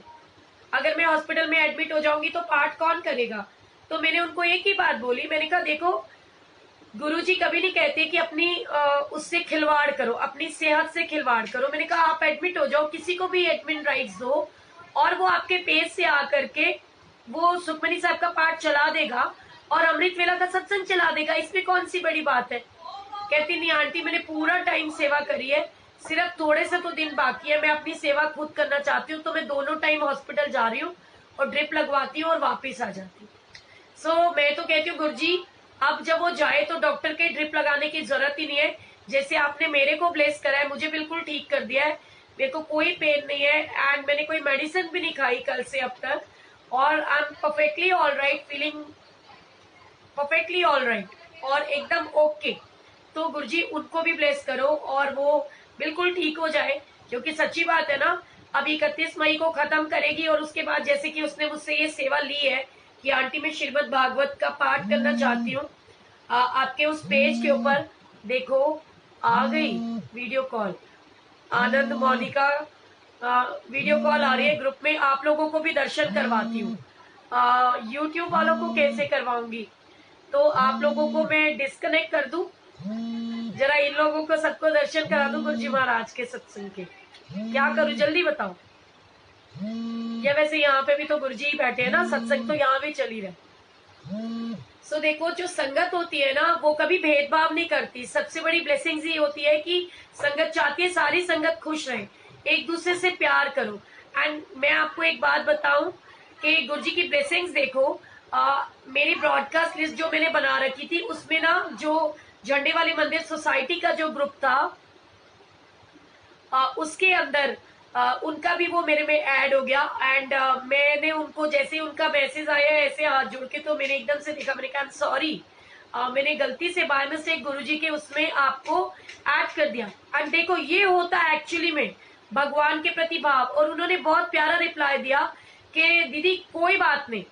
S1: अगर मैं हॉस्पिटल में एडमिट हो जाऊंगी तो पाठ कौन करेगा। तो मैंने उनको एक ही बात बोली, मैंने कहा देखो गुरुजी कभी नहीं कहते कि अपनी उससे खिलवाड़ करो, अपनी सेहत से खिलवाड़ करो। मैंने कहा आप एडमिट हो जाओ, किसी को भी एडमिट राइट्स दो और वो आपके पेज से आकर के वो सुखमनी साहब का पाठ चला देगा और अमृत वेला का सत्संग चला देगा, इसमें कौन सी बड़ी बात है। कहती नहीं आंटी मैंने पूरा टाइम सेवा करी है, सिर्फ थोड़े से तो दिन बाकी है, मैं अपनी सेवा खुद करना चाहती हूँ, तो मैं दोनों टाइम हॉस्पिटल जा रही हूँ और ड्रिप लगवाती हूँ और वापिस आ जाती हूँ। सो मैं तो कहती हूँ गुरुजी अब जब वो जाए तो डॉक्टर के ड्रिप लगाने की जरूरत ही नहीं है, जैसे आपने मेरे को ब्लेस करा है, मुझे बिल्कुल ठीक कर दिया है। मेरे को कोई पेन नहीं है एंड मैंने कोई मेडिसिन भी नहीं खाई कल से अब तक, और I am perfectly all right, feeling perfectly all right और एकदम ओके। तो गुरुजी उनको भी ब्लेस करो और वो बिल्कुल ठीक हो जाए, क्योंकि सच्ची बात है ना, अब 31 मई को खत्म करेगी और उसके बाद जैसे कि उसने मुझसे ये सेवा ली है कि आंटी मैं श्रीमद् भागवत का पाठ करना चाहती हूँ, आपके उस पेज के ऊपर देखो आ गई वीडियो कॉल, आनंद मोनिका वीडियो कॉल आ रही है ग्रुप में, आप लोगों को भी दर्शन करवाती हूँ। यूट्यूब वालों को कैसे करवाऊंगी, तो आप लोगों को मैं डिस्कनेक्ट कर दूं, जरा इन लोगों को सबको दर्शन करा दूं गुरुजी महाराज के सत्संग के। क्या करूं जल्दी बताओ, या वैसे यहाँ पे भी तो गुरुजी ही बैठे हैं ना, सत्संग तो यहाँ भी चली रहे। सो देखो, जो संगत होती है ना वो कभी भेदभाव नहीं करती। सबसे बड़ी ब्लेसिंग्स ये होती है कि संगत चाहती है सारी संगत खुश रहे, एक दूसरे से प्यार करो। एंड मैं आपको एक बात बताऊं कि गुरुजी की ब्लेसिंग्स देखो, मेरी ब्रॉडकास्ट लिस्ट जो मैंने बना रखी थी उसमें ना जो झंडे वाले मंदिर सोसाइटी का जो ग्रुप था उसके अंदर उनका भी वो मेरे में ऐड हो गया। एंड मैंने उनको जैसे ही उनका मैसेज आया ऐसे हाथ जोड़ के, तो मैंने एकदम से देखा, मैंने कहा सॉरी, मैंने गलती से बाय मिस्टेक गुरुजी के उसमें आपको ऐड कर दिया। एंड देखो ये होता है एक्चुअली में भगवान के प्रति भाव, और उन्होंने बहुत प्यारा रिप्लाई दिया कि दीदी कोई बात नहीं,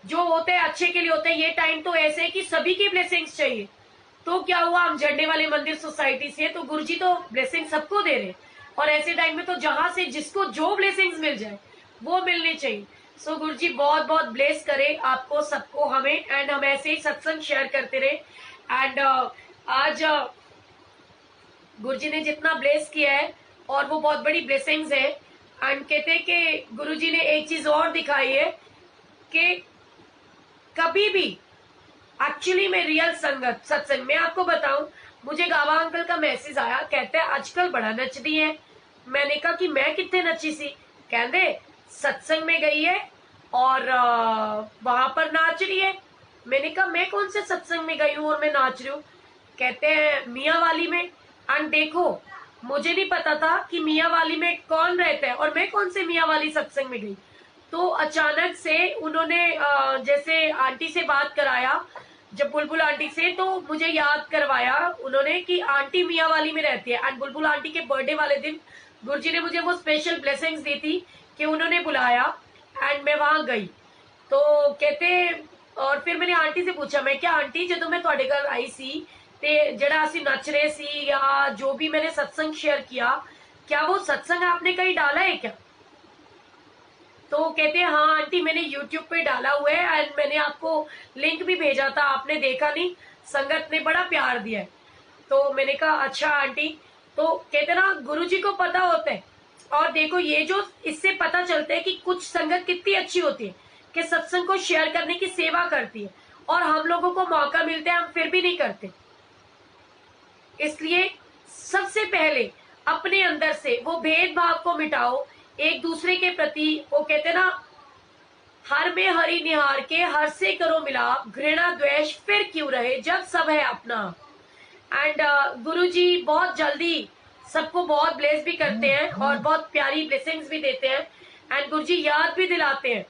S1: जो होते हैं अच्छे के लिए होते हैं, ये टाइम तो ऐसे है कि सभी की ब्लेसिंग्स चाहिए। तो क्या हुआ, हम झंडे वाले मंदिर सोसाइटी से, तो गुरुजी तो ब्लेसिंग सबको दे रहे, और ऐसे टाइम में तो जहां से जिसको जो ब्लेसिंग्स मिल जाए वो मिलनी चाहिए। सो गुरुजी बहुत बहुत ब्लेस करे आपको सबको, हमें, एंड हम ऐसे ही सत्संग शेयर करते रहे। एंड आज गुरुजी ने जितना ब्लेस किया है और वो बहुत बड़ी ब्लेसिंग्स है। एंड कहते हैं कि गुरुजी ने एक चीज और दिखाई है कि कभी भी एक्चुअली में रियल संगत सत्संग में, आपको बताऊं, मुझे गावा अंकल का मैसेज आया, कहते हैं आजकल बड़ा नच रही है। मैंने कहा कि मैं कितने नची सी, कहते सत्संग में गई है और वहां पर नाच रही है। मैंने कहा मैं कौन से सत्संग में गई हूँ और मैं नाच रही हूँ, कहते हैं मियाँ वाली में। एंड देखो मुझे नहीं पता था कि मियाँ वाली में कौन रहता है और मैं कौन से मियाँ वाली सत्संग में गई। तो अचानक से उन्होंने जैसे आंटी से बात कराया, जब बुलबुल आंटी से, तो मुझे याद करवाया उन्होंने कि आंटी मियाँ वाली में रहती है। एंड बुलबुल आंटी के बर्थडे वाले दिन गुरुजी ने मुझे वो स्पेशल ब्लेसिंग्स दी थी कि उन्होंने बुलाया एंड मैं वहां गई। तो कहते, और फिर मैंने आंटी से पूछा, मैं क्या आंटी जो मैं ਤੁਹਾਡੇ घर आई सी ते जड़ा असी नच रहे सी या जो भी मैंने सत्संग शेयर किया, क्या वो सत्संग आपने कहीं डाला है क्या? तो कहते हैं हाँ आंटी मैंने यूट्यूब पे डाला हुआ है एंड मैंने आपको लिंक भी भेजा था, आपने देखा नहीं, संगत ने बड़ा प्यार दिया है। तो मैंने कहा अच्छा आंटी। तो कहते ना गुरुजी को पता होता है, और देखो ये जो इससे पता चलता है कि कुछ संगत कितनी अच्छी होती है कि सत्संग को शेयर करने की सेवा करती है, और हम लोगों को मौका मिलता है हम फिर भी नहीं करते। इसलिए सबसे पहले अपने अंदर से वो भेदभाव को मिटाओ एक दूसरे के प्रति। वो कहते ना हर में हरि निहार के, हर से करो मिलाप, घृणा द्वेष फिर क्यों रहे जब सब है अपना। एंड गुरुजी बहुत जल्दी सबको बहुत ब्लेस भी करते हैं और बहुत प्यारी ब्लेसिंग्स भी देते हैं। एंड गुरुजी याद भी दिलाते हैं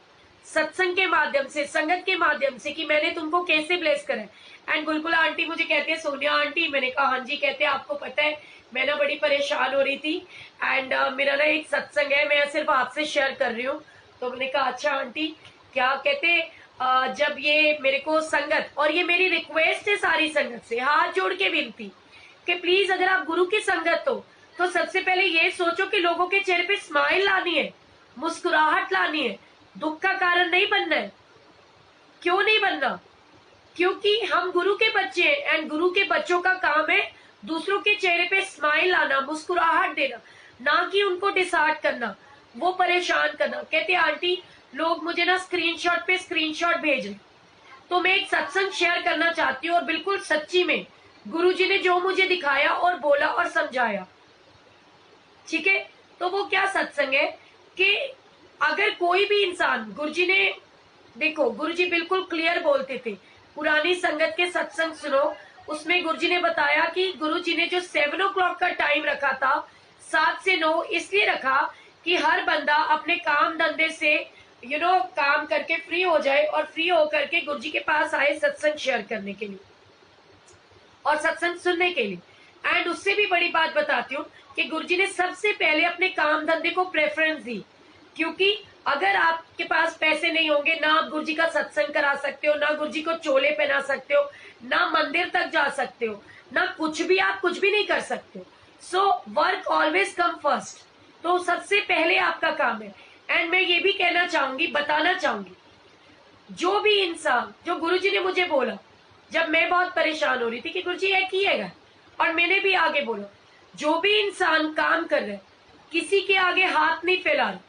S1: सत्संग के माध्यम से, संगत के माध्यम से, कि मैंने तुमको कैसे ब्लेस करा है। एंड बुलबुल आंटी मुझे कहते हैं सोनिया आंटी, मैंने कहा हाँ जी, कहते हैं आपको पता है मैं ना बड़ी परेशान हो रही थी एंड मेरा ना एक सत्संग है, मैं सिर्फ आपसे शेयर कर रही हूँ। तो मैंने कहा अच्छा आंटी क्या, कहते जब ये मेरे को संगत, और ये मेरी रिक्वेस्ट है सारी संगत से, हाथ जोड़ के विनती कि प्लीज अगर आप गुरु की संगत हो तो सबसे पहले ये सोचो कि लोगों के चेहरे पे स्माइल लानी है, मुस्कुराहट लानी है, दुख का कारण नहीं बनना है। क्यों नहीं बनना? क्योंकि हम गुरु के बच्चे हैं एंड गुरु के बच्चों का काम है दूसरों के चेहरे पे स्माइल लाना, मुस्कुराहट देना, ना कि उनको डिसहार्ट करना, वो परेशान करना। कहते आंटी लोग मुझे ना स्क्रीनशॉट पे स्क्रीनशॉट भेज रहे, तो मैं एक सत्संग शेयर करना चाहती हूँ, और बिल्कुल सच्ची में गुरुजी ने जो मुझे दिखाया और बोला और समझाया, ठीक है। तो वो क्या सत्संग है कि अगर कोई भी इंसान, गुरुजी ने देखो गुरुजी बिल्कुल क्लियर बोलते थे, पुरानी संगत के सत्संग सुनो, उसमें गुरुजी ने बताया कि गुरुजी ने जो 7 o'clock का टाइम रखा था, 7 से 9 इसलिए रखा कि हर बंदा अपने काम धंधे से काम करके फ्री हो जाए और फ्री होकर के गुरुजी के पास आए सत्संग शेयर करने के लिए और सत्संग सुनने के लिए। एंड उससे भी बड़ी बात बताती हूँ कि गुरुजी ने सबसे पहले अपने काम धंधे को प्रेफरेंस दी, क्योंकि अगर आपके पास पैसे नहीं होंगे ना आप गुरुजी का सत्संग करा सकते हो, ना गुरुजी को चोले पहना सकते हो, ना मंदिर तक जा सकते हो, ना कुछ भी, आप कुछ भी नहीं कर सकते हो। So work always come first, तो सबसे पहले आपका काम है। एंड मैं ये भी कहना चाहूंगी, बताना चाहूंगी, जो भी इंसान, जो गुरुजी ने मुझे बोला जब मैं बहुत परेशान हो रही थी कि गुरुजी ये किएगा, और मैंने भी आगे बोला, जो भी इंसान काम कर रहा है किसी के आगे हाथ नहीं फैला रहा,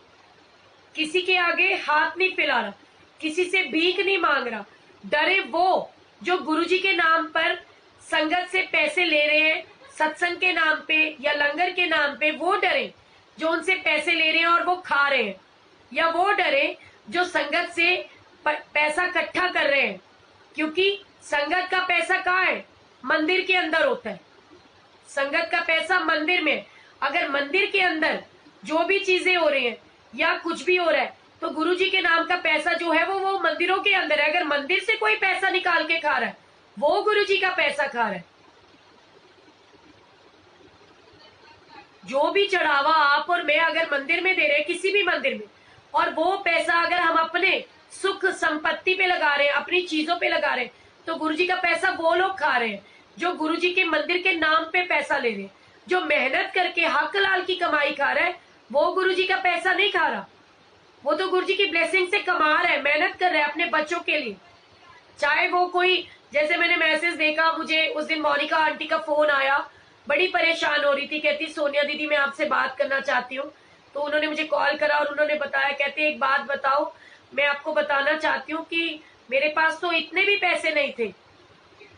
S1: किसी के आगे हाथ नहीं फैला रहा, किसी से भीख नहीं मांग रहा, डरे वो जो गुरुजी के नाम पर संगत से पैसे ले रहे हैं, सत्संग के नाम पे या लंगर के नाम पे, वो डरे जो उनसे पैसे ले रहे हैं और वो खा रहे हैं, या वो डरे जो संगत से पैसा इकट्ठा कर रहे हैं, क्योंकि संगत का पैसा कहाँ है? मंदिर के अंदर होता है। संगत का पैसा मंदिर में, अगर मंदिर के अंदर जो भी चीजें हो रही हैं या कुछ भी हो रहा है तो गुरुजी के नाम का पैसा जो है वो मंदिरों के अंदर है। अगर मंदिर से कोई पैसा निकाल के खा रहा है वो गुरुजी का पैसा खा रहा है। जो भी चढ़ावा आप और मैं अगर मंदिर में दे रहे हैं, किसी भी मंदिर में, और वो पैसा अगर हम अपने सुख संपत्ति पे लगा रहे हैं, अपनी चीजों पे लगा रहे हैं, तो गुरुजी का पैसा वो लोग खा रहे हैं जो गुरुजी के मंदिर के नाम पे पैसा ले रहे हैं। जो मेहनत करके हक लाल की कमाई खा रहा है वो गुरुजी का पैसा नहीं खा रहा, वो तो गुरुजी की ब्लेसिंग से कमा रहा है, मेहनत कर रहा है अपने बच्चों के लिए। चाहे वो कोई, जैसे मैंने मैसेज देखा, मुझे उस दिन मोनिका आंटी का फोन आया, बड़ी परेशान हो रही थी, कहती सोनिया दीदी मैं आपसे बात करना चाहती हूँ। तो उन्होंने मुझे कॉल करा और उन्होंने बताया, कहते एक बात बताओ, मैं आपको बताना चाहती हूँ कि मेरे पास तो इतने भी पैसे नहीं थे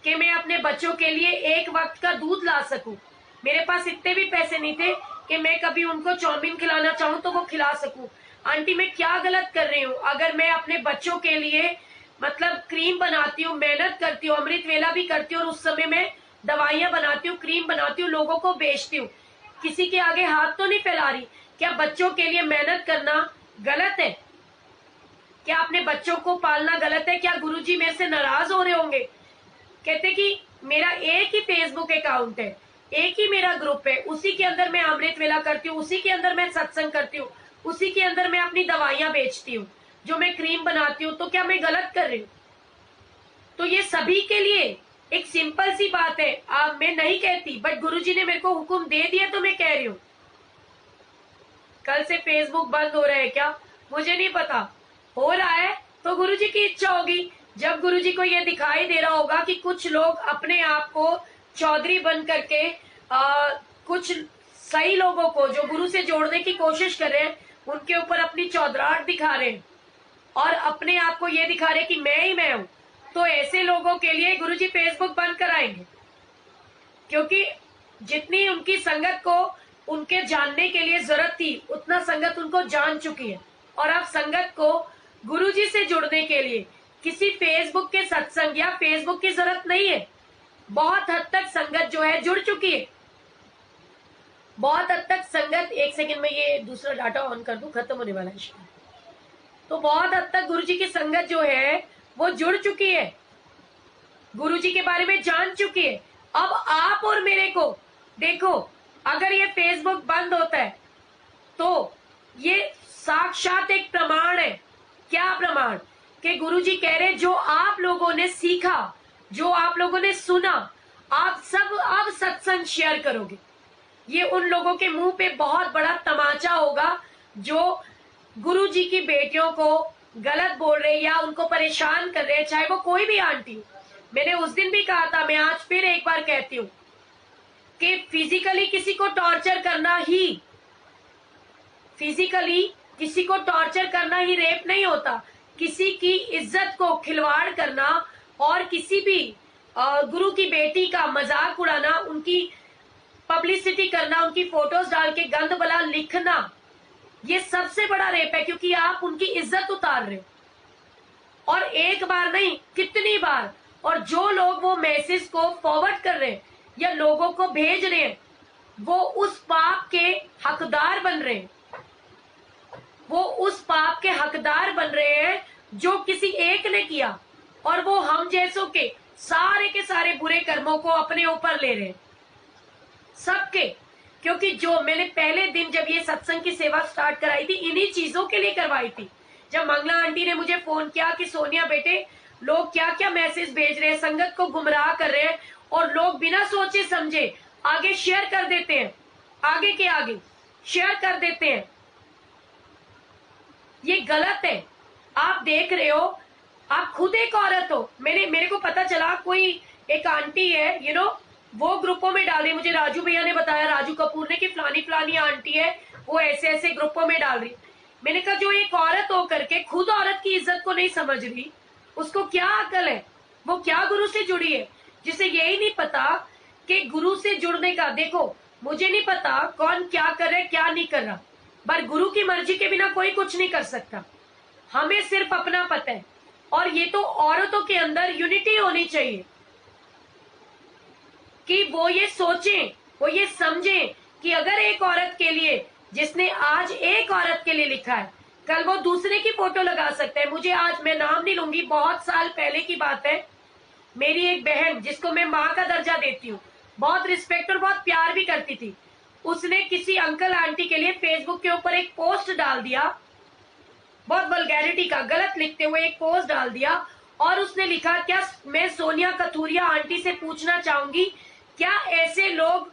S1: कि मैं अपने बच्चों के लिए एक वक्त का दूध ला सकूं, मेरे पास इतने भी पैसे नहीं थे कि मैं कभी उनको चाउमीन खिलाना चाहूं तो वो खिला सकूं। आंटी मैं क्या गलत कर रही हूँ? अगर मैं अपने बच्चों के लिए मतलब क्रीम बनाती हूँ, मेहनत करती हूँ, अमृत वेला भी करती हूँ, और उस समय में दवाइयां बनाती हूँ, क्रीम बनाती हूँ, लोगों को बेचती हूँ, किसी के आगे हाथ तो नहीं फैला रही। क्या बच्चों के लिए मेहनत करना गलत है? क्या अपने बच्चों को पालना गलत है? क्या गुरुजी मेरे से नाराज हो रहे होंगे? कहते कि मेरा एक ही फेसबुक अकाउंट है, एक ही मेरा ग्रुप है, उसी के अंदर मैं अमृत वेला करती हूँ, उसी के अंदर मैं सत्संग करती हूँ, उसी के अंदर मैं अपनी दवाइयां बेचती हूँ, जो मैं क्रीम बनाती हूँ, तो क्या मैं गलत कर रही हूँ? तो ये सभी के लिए एक सिंपल सी बात है, मैं नहीं कहती, बट गुरुजी ने मेरे को हुक्म दे दिया तो मैं कह रही हूँ। कल से फेसबुक बंद हो रहा है क्या? मुझे नहीं पता, हो रहा है तो गुरुजी की इच्छा होगी। जब गुरुजी को ये दिखाई दे रहा होगा कि कुछ लोग अपने आप को चौधरी बन करके कुछ सही लोगों को जो गुरु से जोड़ने की कोशिश कर रहे हैं, उनके ऊपर अपनी चौधराहट दिखा रहे हैं और अपने आप को ये दिखा रहे हैं कि मैं ही मैं हूं, तो ऐसे लोगों के लिए गुरुजी फेसबुक बंद कराएंगे, क्योंकि जितनी उनकी संगत को उनके जानने के लिए जरूरत थी उतना संगत उनको जान चुकी है। और अब संगत को गुरुजी से जुड़ने के लिए किसी फेसबुक के सत्संग या फेसबुक की जरूरत नहीं है। बहुत हद तक संगत जो है जुड़ चुकी है, बहुत हद तक संगत, एक सेकंड में ये दूसरा डाटा ऑन कर दूं, खत्म होने वाला है शायद। तो बहुत हद तक गुरुजी की संगत जो है वो जुड़ चुकी है, गुरुजी के बारे में जान चुकी है। अब आप और मेरे को देखो, अगर ये फेसबुक बंद होता है तो ये साक्षात एक प्रमाण है। क्या प्रमाण? कि गुरुजी कह रहे जो आप लोगों ने सीखा, जो आप लोगों ने सुना, आप सब अब सत्संग शेयर करोगे। ये उन लोगों के मुंह पे बहुत बड़ा तमाचा होगा जो गुरुजी की बेटियों को गलत बोल रहे या उनको परेशान कर रहे हैं, चाहे वो कोई भी आंटी हो। मैंने उस दिन भी कहा था, मैं आज फिर एक बार कहती हूँ कि फिजिकली किसी को टॉर्चर करना ही, फिजिकली किसी को टॉर्चर करना ही रेप नहीं होता। किसी की इज्जत को खिलवाड़ करना और किसी भी गुरु की बेटी का मजाक उड़ाना, उनकी पब्लिसिटी करना, उनकी फोटोज डाल के गंद भला लिखना, ये सबसे बड़ा रेप है, क्योंकि आप उनकी इज्जत उतार रहे हो। और एक बार नहीं, कितनी बार। और जो लोग वो मैसेज को फॉरवर्ड कर रहे हैं या लोगों को भेज रहे हैं, वो उस पाप के हकदार बन रहे हैं, वो उस पाप के हकदार बन रहे हैं जो किसी एक ने किया, और वो हम जैसों के सारे बुरे कर्मों को अपने ऊपर ले रहे हैं, सबके। क्योंकि जो मैंने पहले दिन जब ये सत्संग की सेवा स्टार्ट कराई थी, इन्हीं चीजों के लिए करवाई थी। जब मंगला आंटी ने मुझे फोन किया कि सोनिया बेटे, लोग क्या क्या मैसेज भेज रहे हैं, संगत को गुमराह कर रहे हैं, और लोग बिना सोचे समझे आगे शेयर कर देते हैं, आगे के आगे शेयर कर देते हैं, ये गलत है। आप देख रहे हो, आप खुद एक औरत हो। मेरे को पता चला कोई एक आंटी है, वो ग्रुपों में डाल रही, मुझे राजू भैया ने बताया, राजू कपूर ने, कि फलानी फलानी आंटी है, वो ऐसे ऐसे ग्रुपों में डाल रही। मैंने कहा जो एक औरत होकर के खुद औरत की इज्जत को नहीं समझ रही, उसको क्या अकल है, वो क्या गुरु से जुड़ी है, जिसे यही नहीं पता कि गुरु से जुड़ने का। देखो, मुझे नहीं पता कौन क्या कर रहा है क्या नहीं कर रहा, पर गुरु की मर्जी के बिना कोई कुछ नहीं कर सकता। हमें सिर्फ अपना पता है, और ये तो औरतों के अंदर यूनिटी होनी चाहिए कि वो ये सोचें, वो ये समझें कि अगर एक औरत के लिए, जिसने आज एक औरत के लिए लिखा है, कल वो दूसरे की फोटो लगा सकता है। मुझे आज, मैं नाम नहीं लूंगी, बहुत साल पहले की बात है, मेरी एक बहन जिसको मैं माँ का दर्जा देती हूँ, बहुत रिस्पेक्ट और बहुत प्यार भी करती थी, उसने किसी अंकल आंटी के लिए फेसबुक के ऊपर एक पोस्ट डाल दिया, बहुत वल्गैरिटी का, गलत लिखते हुए एक पोस्ट डाल दिया, और उसने लिखा, क्या मैं सोनिया कथूरिया आंटी से पूछना चाहूंगी, क्या ऐसे लोग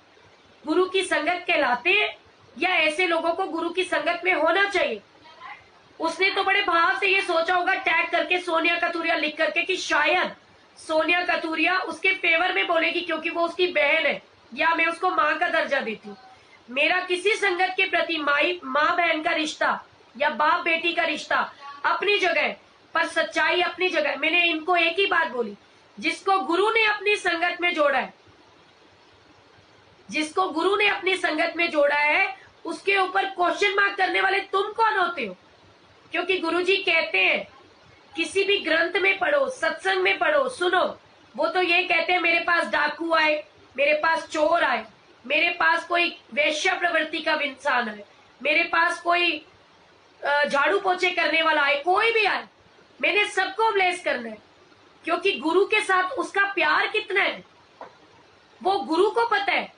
S1: गुरु की संगत कहलाते हैं, या ऐसे लोगों को गुरु की संगत में होना चाहिए। उसने तो बड़े भाव से ये सोचा होगा, टैग करके सोनिया कथूरिया लिख करके, कि शायद सोनिया कथूरिया उसके फेवर में बोलेगी क्योंकि वो उसकी बहन है, या मैं उसको माँ का दर्जा देती हूँ। मेरा किसी संगत के प्रति माँ बहन का रिश्ता या बाप बेटी का रिश्ता अपनी जगह, पर सच्चाई अपनी जगह। मैंने इनको एक ही बात बोली, जिसको गुरु ने अपनी संगत में जोड़ा है, जिसको गुरु ने अपनी संगत में जोड़ा है, उसके ऊपर क्वेश्चन मार्क करने वाले तुम कौन होते हो। क्योंकि गुरुजी कहते हैं, किसी भी ग्रंथ में पढ़ो, सत्संग में पढ़ो, सुनो, वो तो ये कहते हैं, मेरे पास डाकू आए, मेरे पास चोर आए, मेरे पास कोई वेश्या प्रवृत्ति का इंसान है, मेरे पास कोई झाड़ू पोछे करने वाला आए, कोई भी आए, मैंने सबको ब्लेस करना है। क्योंकि गुरु के साथ उसका प्यार कितना है वो गुरु को पता है।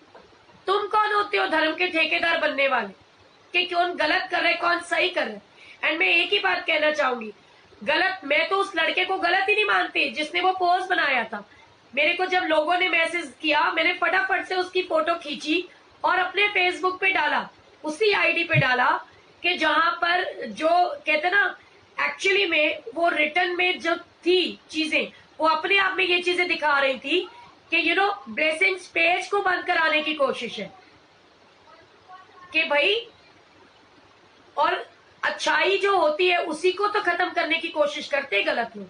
S1: तुम कौन होते हो धर्म के ठेकेदार बनने वाले, कि कौन गलत कर रहे कौन सही कर रहे। एंड मैं एक ही बात कहना चाहूंगी, गलत, मैं तो उस लड़के को गलत ही नहीं मानती जिसने वो पोस्ट बनाया था। मेरे को जब लोगों ने मैसेज किया, मैंने फटाफट से उसकी फोटो खींची और अपने फेसबुक पे डाला, उसी आईडी पे डाला, कि जहां पर जो कहते ना, एक्चुअली में वो रिटर्न में जो थी चीजें, वो अपने आप में ये चीजें दिखा रही थी कि ब्लेसिंग्स पेज को बंद कराने की कोशिश है, कि भाई, और अच्छाई जो होती है उसी को तो खत्म करने की कोशिश करते गलत लोग।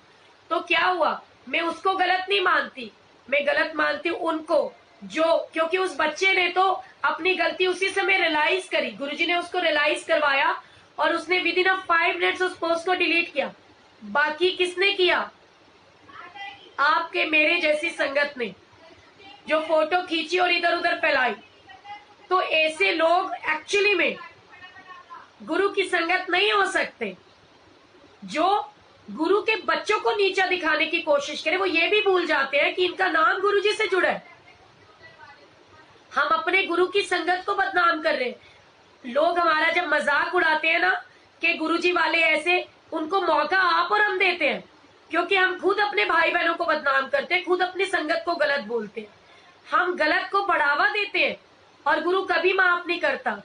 S1: तो क्या हुआ, मैं उसको गलत नहीं मानती, मैं गलत मानती हूँ उनको जो, क्योंकि उस बच्चे ने तो अपनी गलती उसी समय रियलाइज करी, गुरुजी ने उसको रियलाइज करवाया, और उसने विद इन 5 मिनट्स उस पोस्ट को डिलीट किया। बाकी किसने किया, आपके मेरे जैसी संगत ने, जो फोटो खींची और इधर उधर फैलाई। तो ऐसे लोग एक्चुअली में गुरु की संगत नहीं हो सकते। जो गुरु के बच्चों को नीचा दिखाने की कोशिश करे, वो ये भी भूल जाते हैं कि इनका नाम गुरु जी से जुड़ा है। हम अपने गुरु की संगत को बदनाम कर रहे हैं। लोग हमारा जब मजाक उड़ाते हैं ना कि गुरुजी वाले ऐसे, उनको मौका आप और हम देते हैं, क्योंकि हम खुद अपने भाई बहनों को बदनाम करते हैं, खुद अपनी संगत को गलत बोलते हैं, हम गलत को बढ़ावा देते हैं, और गुरु कभी माफ नहीं करता।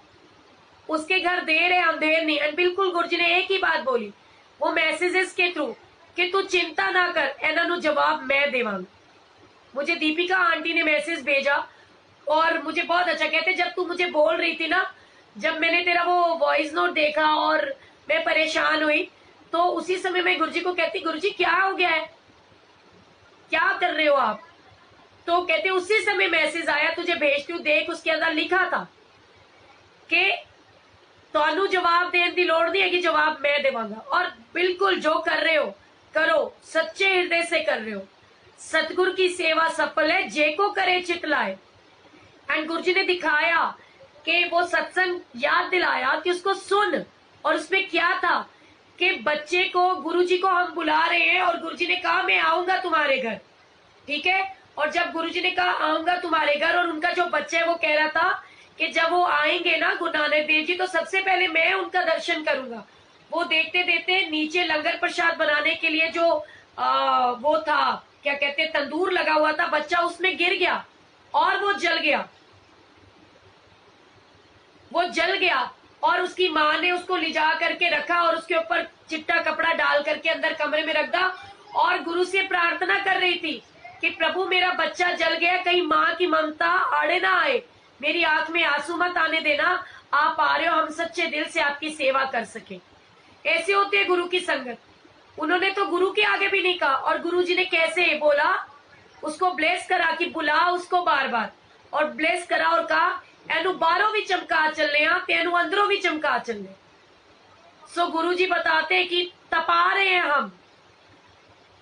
S1: उसके घर देर है अंधेर नहीं। एंड बिल्कुल गुरुजी ने एक ही बात बोली वो मैसेजेस के थ्रू, कि तू चिंता ना कर, एना जवाब मैं देवांगी। मुझे दीपिका आंटी ने मैसेज भेजा और मुझे बहुत अच्छा, कहते जब तू मुझे बोल रही थी ना, जब मैंने तेरा वो वॉइस नोट देखा और मैं परेशान हुई, तो उसी समय मैं गुरुजी को कहती, गुरुजी क्या हो गया है, क्या कर रहे हो आप। तो कहते उसी समय मैसेज आया, तुझे भेजती हूँ देख, उसके अंदर लिखा था कि ਤੁਹਾਨੂੰ जवाब देने की लोड़ नहीं है, कि जवाब मैं देवांगा। और बिल्कुल जो कर रहे हो करो, सच्चे हृदय से कर रहे हो। सतगुरु की सेवा सफल है जे को करे चित लाए। एंड गुरुजी ने दिखाया कि वो सत्संग याद दिलाया कि उसको सुन, और उसमें क्या था कि बच्चे को, गुरुजी को हम बुला रहे हैं और गुरुजी ने कहा मैं आऊंगा तुम्हारे घर, ठीक है। और जब गुरुजी ने कहा आऊंगा तुम्हारे घर, और उनका जो बच्चा है वो कह रहा था कि जब वो आएंगे ना गुरु नानक देव जी, तो सबसे पहले मैं उनका दर्शन करूंगा। वो देखते देखते नीचे लंगर प्रसाद बनाने के लिए जो वो था, क्या कहते, तंदूर लगा हुआ था, बच्चा उसमें गिर गया और वो जल गया, वो जल गया। और उसकी माँ ने उसको लिजा करके रखा और उसके ऊपर चिट्टा कपड़ा डाल करके अंदर कमरे में रख दा, और गुरु से प्रार्थना कर रही थी कि प्रभु मेरा बच्चा जल गया, कहीं माँ की ममता आड़े ना आए, मेरी आंख में आंसू मत आने देना, आप आ रहे हो, हम सच्चे दिल से आपकी सेवा कर सके। ऐसे होती है गुरु की संगत। उन्होंने तो गुरु के आगे भी नहीं कहा, और गुरु जी ने कैसे बोला, उसको ब्लेस करा कि बुला उसको बार बार, और ब्लेस करा और कहा एनु बाहरों भी चमका चलने, तेनु अंदरों भी चमका चलने। सो गुरु जी बताते कि तपा रहे हैं हम,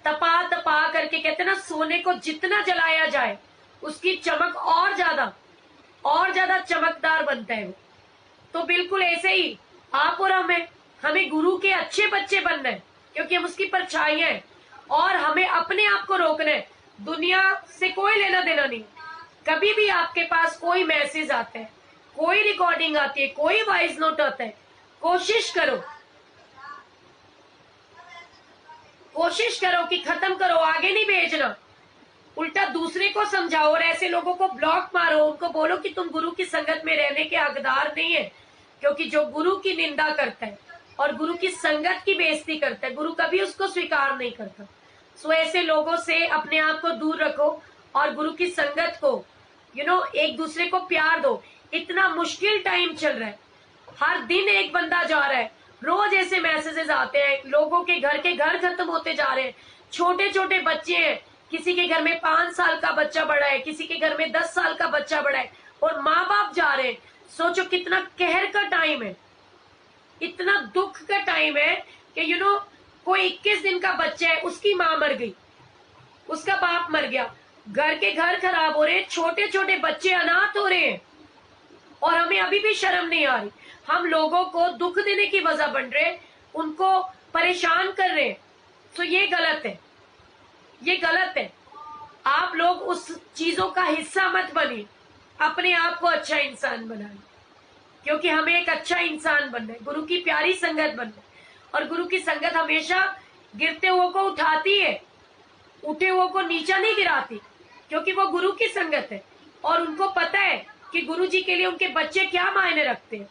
S1: तपा तपा करके, कहते ना सोने को जितना जलाया जाए उसकी चमक और ज्यादा चमकदार बनता है वो। तो बिल्कुल ऐसे ही आप और हमें गुरु के अच्छे बच्चे बनना है, क्योंकि हम उसकी परछाइयां हैं, और हमें अपने आप को रोकना है। दुनिया से कोई लेना देना नहीं। कभी भी आपके पास कोई मैसेज आता है, कोई रिकॉर्डिंग आती है, कोई वॉइस नोट आता है, कोशिश करो कि खत्म करो, आगे नहीं भेजना, उल्टा दूसरे को समझाओ, और ऐसे लोगों को ब्लॉक मारो, उनको बोलो कि तुम गुरु की संगत में रहने के हकदार नहीं है, क्योंकि जो गुरु की निंदा करता है और गुरु की संगत की बेइज्जती करता है, गुरु कभी उसको स्वीकार नहीं करता। सो ऐसे लोगों से अपने आप को दूर रखो और गुरु की संगत को एक दूसरे को प्यार दो। इतना मुश्किल टाइम चल रहा है, हर दिन एक बंदा जा रहा है, रोज ऐसे मैसेजेस आते हैं, लोगों के घर खत्म होते जा रहे हैं, छोटे छोटे बच्चे हैं, किसी के घर में 5 साल का बच्चा बड़ा है, किसी के घर में 10 साल का बच्चा बड़ा है, और माँ बाप जा रहे हैं। सोचो कितना कहर का टाइम है, इतना दुख का टाइम है कि कोई 21 दिन का बच्चा है, उसकी माँ मर गई, उसका बाप मर गया, घर खराब हो रहे हैं, छोटे छोटे बच्चे अनाथ हो रहे हैं, और हमें अभी भी शर्म नहीं आ रही। हम लोगों को दुख देने की वजह बन रहे, उनको परेशान कर रहे हैं। तो ये गलत है। आप लोग उस चीजों का हिस्सा मत बनिए, अपने आप को अच्छा इंसान बनाए, क्योंकि हमें एक अच्छा इंसान बनना है, गुरु की प्यारी संगत बनना है। और गुरु की संगत हमेशा गिरते हुए को उठाती है, उठे हुए को नीचा नहीं गिराती, क्योंकि वो गुरु की संगत है, और उनको पता है कि गुरु जी के लिए उनके बच्चे क्या मायने रखते हैं।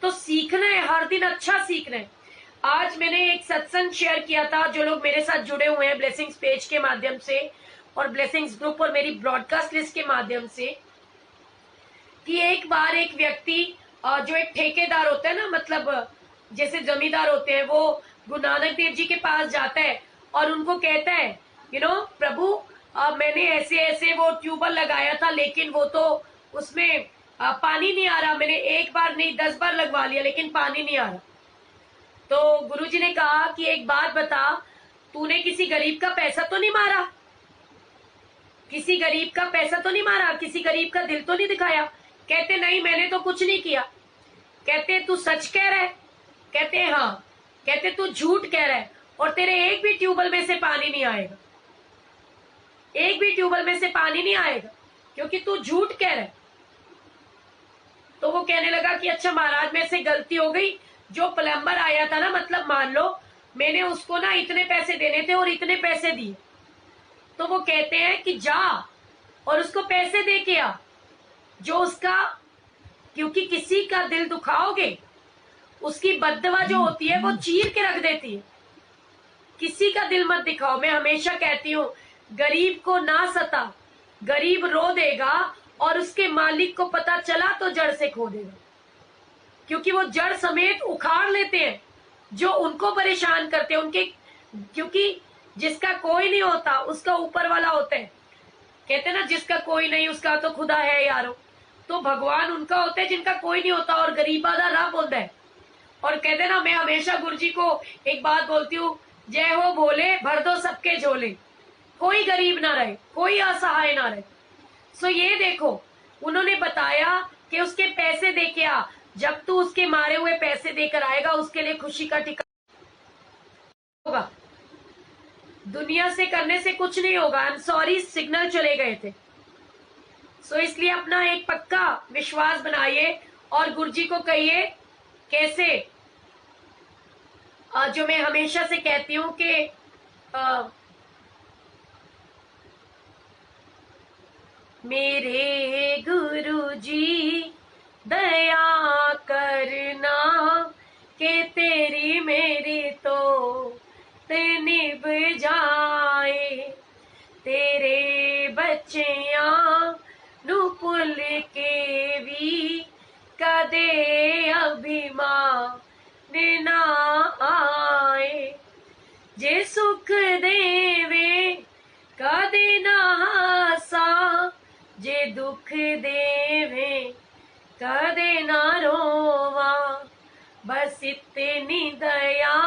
S1: तो सीखना है, हर दिन अच्छा सीखना है। आज मैंने एक सत्संग शेयर किया था, जो लोग मेरे साथ जुड़े हुए हैं ब्लेसिंग्स पेज के माध्यम से और ब्लेसिंग्स ग्रुप और मेरी ब्रॉडकास्ट लिस्ट के माध्यम से, कि एक बार एक व्यक्ति जो एक ठेकेदार होता है ना, मतलब जैसे जमींदार होते हैं, वो गुरु नानक देव जी के पास जाता है और उनको कहता है प्रभु मैंने ऐसे ऐसे वो ट्यूबवेल लगाया था, लेकिन वो तो उसमें पानी नहीं आ रहा, मैंने एक बार नहीं 10 बार लगवा लिया लेकिन पानी नहीं आ रहा। तो गुरुजी ने कहा कि एक बात बता, तूने किसी गरीब का पैसा तो नहीं मारा, किसी गरीब का पैसा तो नहीं मारा, किसी गरीब का दिल तो नहीं दिखाया। कहते नहीं, मैंने तो कुछ नहीं किया। कहते तू सच कह रहा है? कहते हाँ। कहते तू झूठ कह रहा है, और तेरे एक भी ट्यूबवेल में से पानी नहीं आएगा, एक भी ट्यूबवेल में से पानी नहीं आएगा, क्योंकि तू झूठ कह रहा है। तो वो कहने लगा कि अच्छा महाराज, मेरे से गलती हो गई, जो प्लम्बर आया था ना, मतलब मान लो मैंने उसको ना इतने पैसे देने थे और इतने पैसे दिए। तो वो कहते हैं कि जा और उसको पैसे दे के आ, जो उसका, क्योंकि किसी का दिल दुखाओगे उसकी बद्दुआ जो होती है वो चीर के रख देती है। किसी का दिल मत दिखाओ। मैं हमेशा कहती हूँ, गरीब को ना सता, गरीब रो देगा और उसके मालिक को पता चला तो जड़ से खो देगा, क्योंकि वो जड़ समेत उखाड़ लेते हैं जो उनको परेशान करते हैं उनके, क्योंकि जिसका कोई नहीं होता उसका ऊपर वाला होता है। कहते ना, जिसका कोई नहीं उसका तो खुदा है यारो। तो भगवान उनका होता है जिनका कोई नहीं होता, और गरीबा दा रब होता है। और कहते ना, मैं हमेशा गुरुजी को एक बात बोलती हूँ, जय हो भोले भर दो सबके झोले, कोई गरीब ना रहे, कोई असहाय ना रहे। सो ये देखो, उन्होंने बताया कि उसके पैसे दे के आ। जब तू उसके मारे हुए पैसे देकर आएगा उसके लिए खुशी का ठिकाना होगा। दुनिया से करने से कुछ नहीं होगा। आई एम सॉरी, सिग्नल चले गए थे। सो इसलिए अपना एक पक्का विश्वास बनाइए और गुरुजी को कहिए कैसे, जो मैं हमेशा से कहती हूं कि मेरे गुरुजी दया करना कि तेरी मेरी तो निभ जाए, तेरे बच्चियां नू भुल के भी कदे अभिमान ना आए, जे सुख देवे कदे ना हासा, जे दुख देवे कदे ना रोवा, बस इतनी दया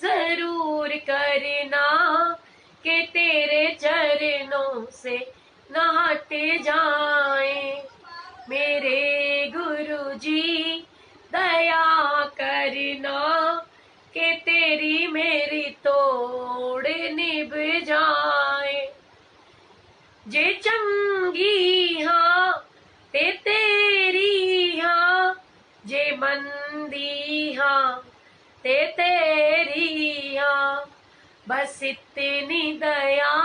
S1: जरूर करना कि तेरे चरणों से न हट जाए, मेरे गुरुजी दया करना कि तेरी मेरी तोड़ निभ जाए, जे चंगी हाँ ते तेरी हाँ, जे मंदी हाँ ते तेरी हाँ, बस इतनी दया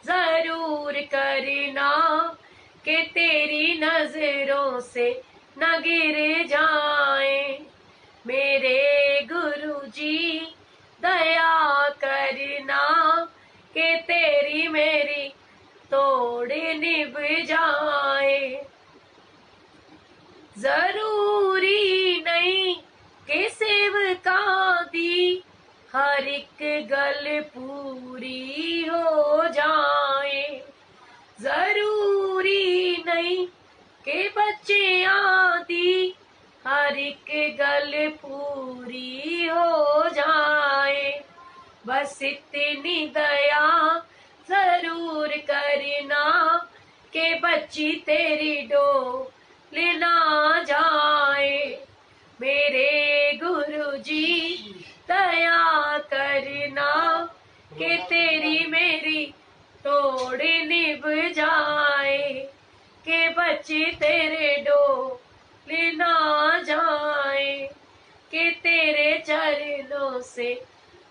S1: जरूर करना कि तेरी नजरों से न गिर जाए, मेरे गुरुजी दया करना कि तेरी मेरी तोड़ निभ जाए, जरूरी नहीं कि सेवका दी हर एक गल पूरी हो जाए, जरूरी नहीं कि बच्चियां दी हर एक गल पूरी हो जाए, बस इतनी दया जरूर करना कि बच्ची तेरी डोल ना जाए, मेरे गुरुजी दया करना कि तेरी मेरी तोड़ निभ जाए, कि बच्चे तेरे डोल ना जाए, कि तेरे चरणों से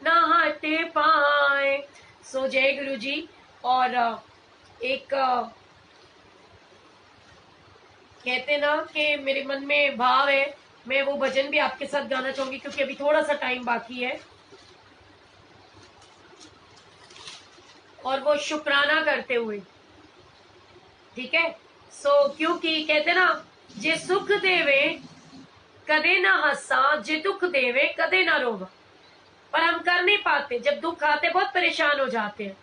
S1: न हट पाए। सो जय गुरु जी। और एक कहते ना कि मेरे मन में भाव है, मैं वो भजन भी आपके साथ गाना चाहूंगी क्योंकि अभी थोड़ा सा टाइम बाकी है, और वो शुक्राना करते हुए, ठीक है। सो क्योंकि कहते ना जे सुख देवे कदे ना हंसा, जे दुख देवे कदे ना रोवा, पर हम कर नहीं पाते। जब दुख आते बहुत परेशान हो जाते हैं।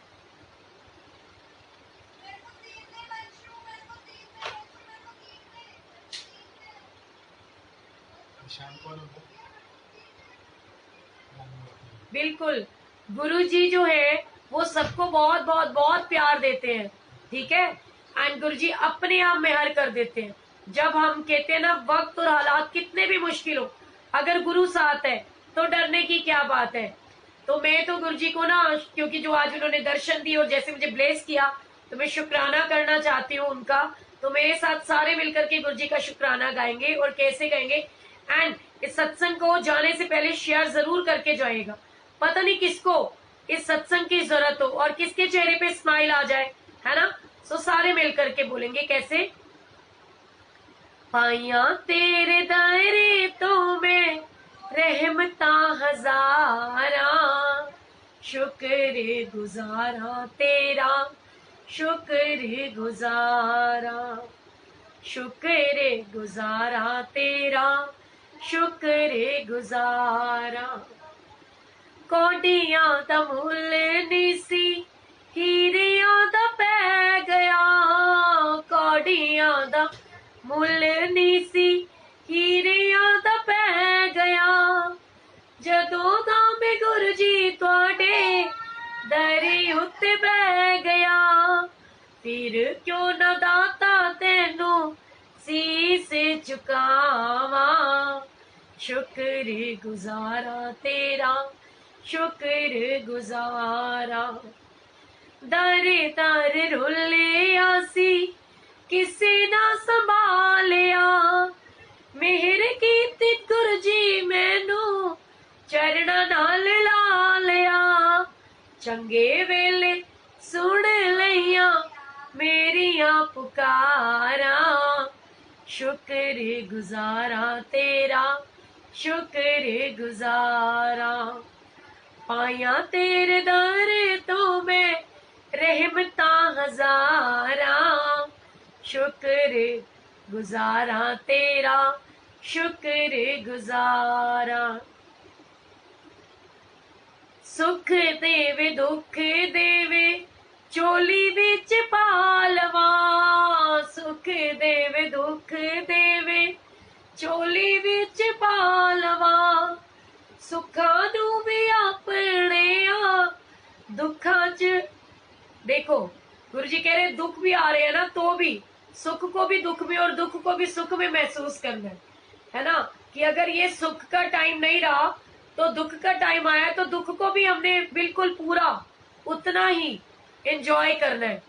S1: बिल्कुल, गुरु जी जो है वो सबको बहुत बहुत बहुत प्यार देते हैं, ठीक है। एंड गुरु जी अपने आप में हल कर देते हैं। जब हम कहते हैं ना वक्त और हालात कितने भी मुश्किल हो, अगर गुरु साथ है तो डरने की क्या बात है। तो मैं तो गुरु जी को ना, क्योंकि जो आज उन्होंने दर्शन दिए और जैसे मुझे ब्लेस किया, तो मैं शुक्राना करना चाहती हूँ उनका। तो मेरे साथ सारे मिलकर के गुरु जी का शुक्राना गाएंगे। और कैसे गाएंगे, एंड इस सत्संग को जाने से पहले शेयर जरूर करके जाएगा। पता नहीं किसको इस सत्संग की जरूरत हो और किसके चेहरे पे स्माइल आ जाए, है ना। सो सारे मिलकर के बोलेंगे कैसे, पाइया तेरे दायरे तो मैं रहमता हजारा, शुक्र गुजारा तेरा, शुक्र गुजारा, शुक्र गुजारा तेरा, शुक्र गुजारा, कौडियां दा मुल निसी हीरियां दा पै गया, कौडियां दा मुल निसी हीरियां दा पै गया, जदों दा मैं गुरु जी तुहाडे दरी उत्ते बह गया, फिर क्यों ना दाता तेनू सी कैसे चुकावा, शुक्र गुजारा तेरा, शुक्र गुजारा। दर दर रुले आसी, किसी ना संभालिया, मेहर कीती गुरु जी मैनू, चरणा नाल ला लिया। चंगे वेले सुन लईया मेरिया पुकारा, शुक्र गुजारा तेरा, शुक्र गुजारा। पाया तेरे दर तो मैं रहमता हजारा, शुक्र गुजारा तेरा, शुक्र गुजारा। सुख देवे दुख देवे चोली विच पालवा, सुख देवे दुख देवे चोली विच पालवा। सुखा नू भी अपने दुखा च, देखो गुरु जी कह रहे दुख भी आ रहे हैं ना, तो भी सुख को भी दुख में और दुख को भी सुख में महसूस करना है ना। कि अगर ये सुख का टाइम नहीं रहा तो दुख का टाइम आया, तो दुख को भी हमने बिल्कुल पूरा उतना ही एंजॉय करना है।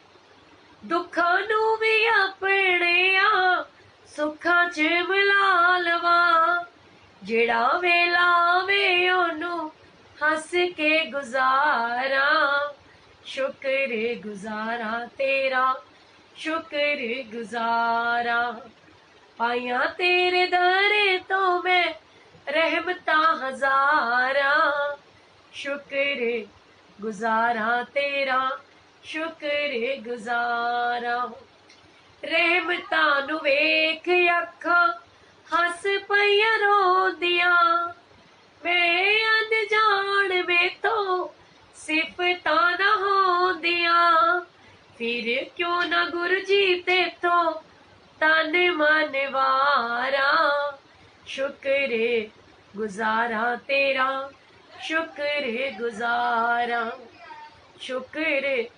S1: दुखा नू भी अपने सुखा च मिला लवा, जेड़ा वेला वे ओनू हंस के गुजारा, शुक्र गुजारा तेरा, शुक्र गुजारा। पाया तेरे दर तो मैं रहमता हजारा, शुक्र गुजारा तेरा, शुक्र गुजारा। रहमता नू वेख अखा हस पईया रोंदिया, मैं अनजान में तो सिफता ना होंदिया। फिर क्यों ना गुरु जी ते तो तन मन वारा, शुक्र गुजारा तेरा, शुक्र गुजारा, शुक्र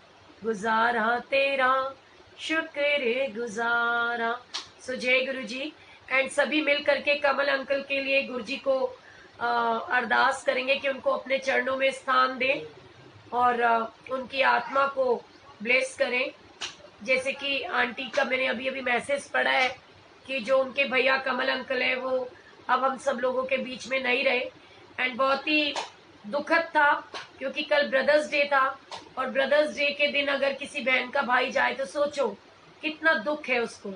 S1: गुजारा तेरा, शुक्र गुजारा। सो जय गुरु जी। एंड सभी मिल करके कमल अंकल के लिए गुरु जी को अरदास करेंगे कि उनको अपने चरणों में स्थान दें और उनकी आत्मा को ब्लेस करें। जैसे कि आंटी का मैंने अभी अभी मैसेज पढ़ा है कि जो उनके भैया कमल अंकल है वो अब हम सब लोगों के बीच में नहीं रहे। एंड बहुत ही दुखद था क्योंकि कल ब्रदर्स डे था और ब्रदर्स डे के दिन अगर किसी बहन का भाई जाए तो सोचो कितना दुख है उसको।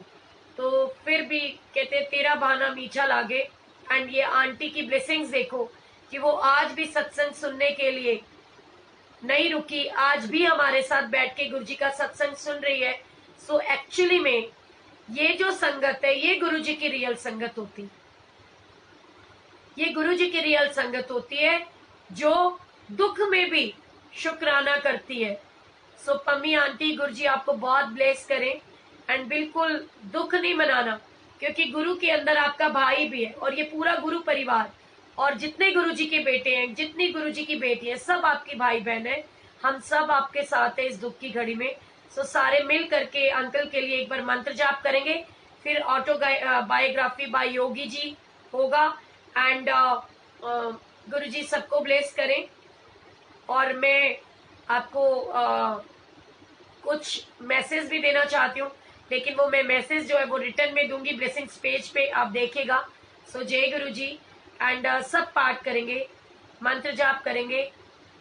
S1: तो फिर भी कहते तेरा बहाना मीठा लागे। एंड ये आंटी की ब्लेसिंग्स देखो कि वो आज भी सत्संग सुनने के लिए नहीं रुकी, आज भी हमारे साथ बैठ के गुरुजी का सत्संग सुन रही है। सो एक्चुअली में ये जो संगत है ये गुरुजी की रियल संगत होती, ये गुरुजी की रियल संगत होती है जो दुख में भी शुक्राना करती है। सो पम्मी आंटी गुरुजी आपको बहुत ब्लेस करें। एंड बिल्कुल दुख नहीं मनाना क्योंकि गुरु के अंदर आपका भाई भी है और ये पूरा गुरु परिवार और जितने गुरुजी के बेटे हैं, जितनी गुरुजी की बेटी है, सब आपकी भाई बहन है। हम सब आपके साथ है इस दुख की घड़ी में। सो सारे मिल करके अंकल के लिए एक बार मंत्र जाप करेंगे, फिर auto biography bye Yogi ji होगा। एंड गुरुजी सबको ब्लेस करें। और मैं आपको कुछ मैसेज भी देना चाहती हूँ, लेकिन वो मैं मैसेज जो है वो रिटर्न में दूंगी ब्लेसिंग्स पेज पे, आप देखिएगा। सो जय गुरु जी। एंड सब पाठ करेंगे, मंत्र जाप करेंगे।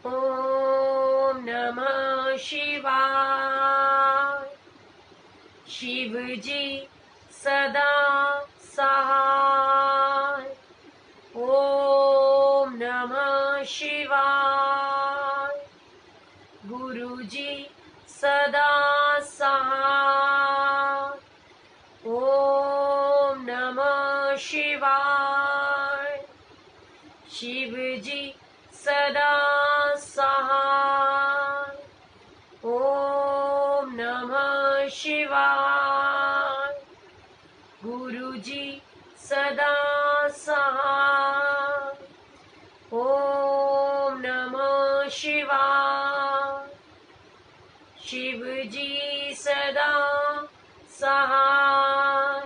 S1: ओम नमः शिवाय। शिव जी सदा सहाय। ओम नमः शिवाय। गुरु जी सदा सहाय। ओम नमः शिवाय। शिव जी सदा सहाय। ओम नमः शिवाय। गुरु जी सदा सहाय। ओम नमः शिवाय। शिव जी सदा सहाय।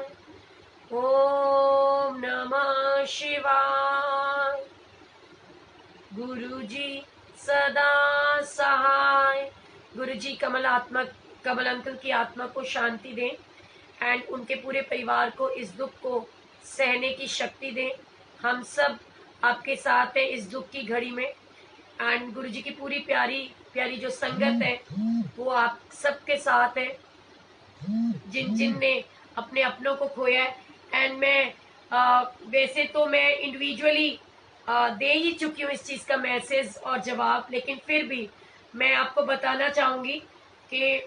S1: ओम नमः शिवाय। गुरु जी सदा सहाय। गुरु जी कमल अंकल की आत्मा को शांति दें एंड उनके पूरे परिवार को इस दुख को सहने की शक्ति दें। हम सब आपके साथ हैं इस दुख की घड़ी में एंड गुरु जी की पूरी प्यारी प्यारी जो संगत है वो आप सबके साथ है, जिन जिन ने अपने अपनों को खोया है। एंड मैं वैसे तो मैं इंडिविजुअली दे ही चुकी हूँ इस चीज का मैसेज और जवाब, लेकिन फिर भी मैं आपको बताना चाहूंगी कि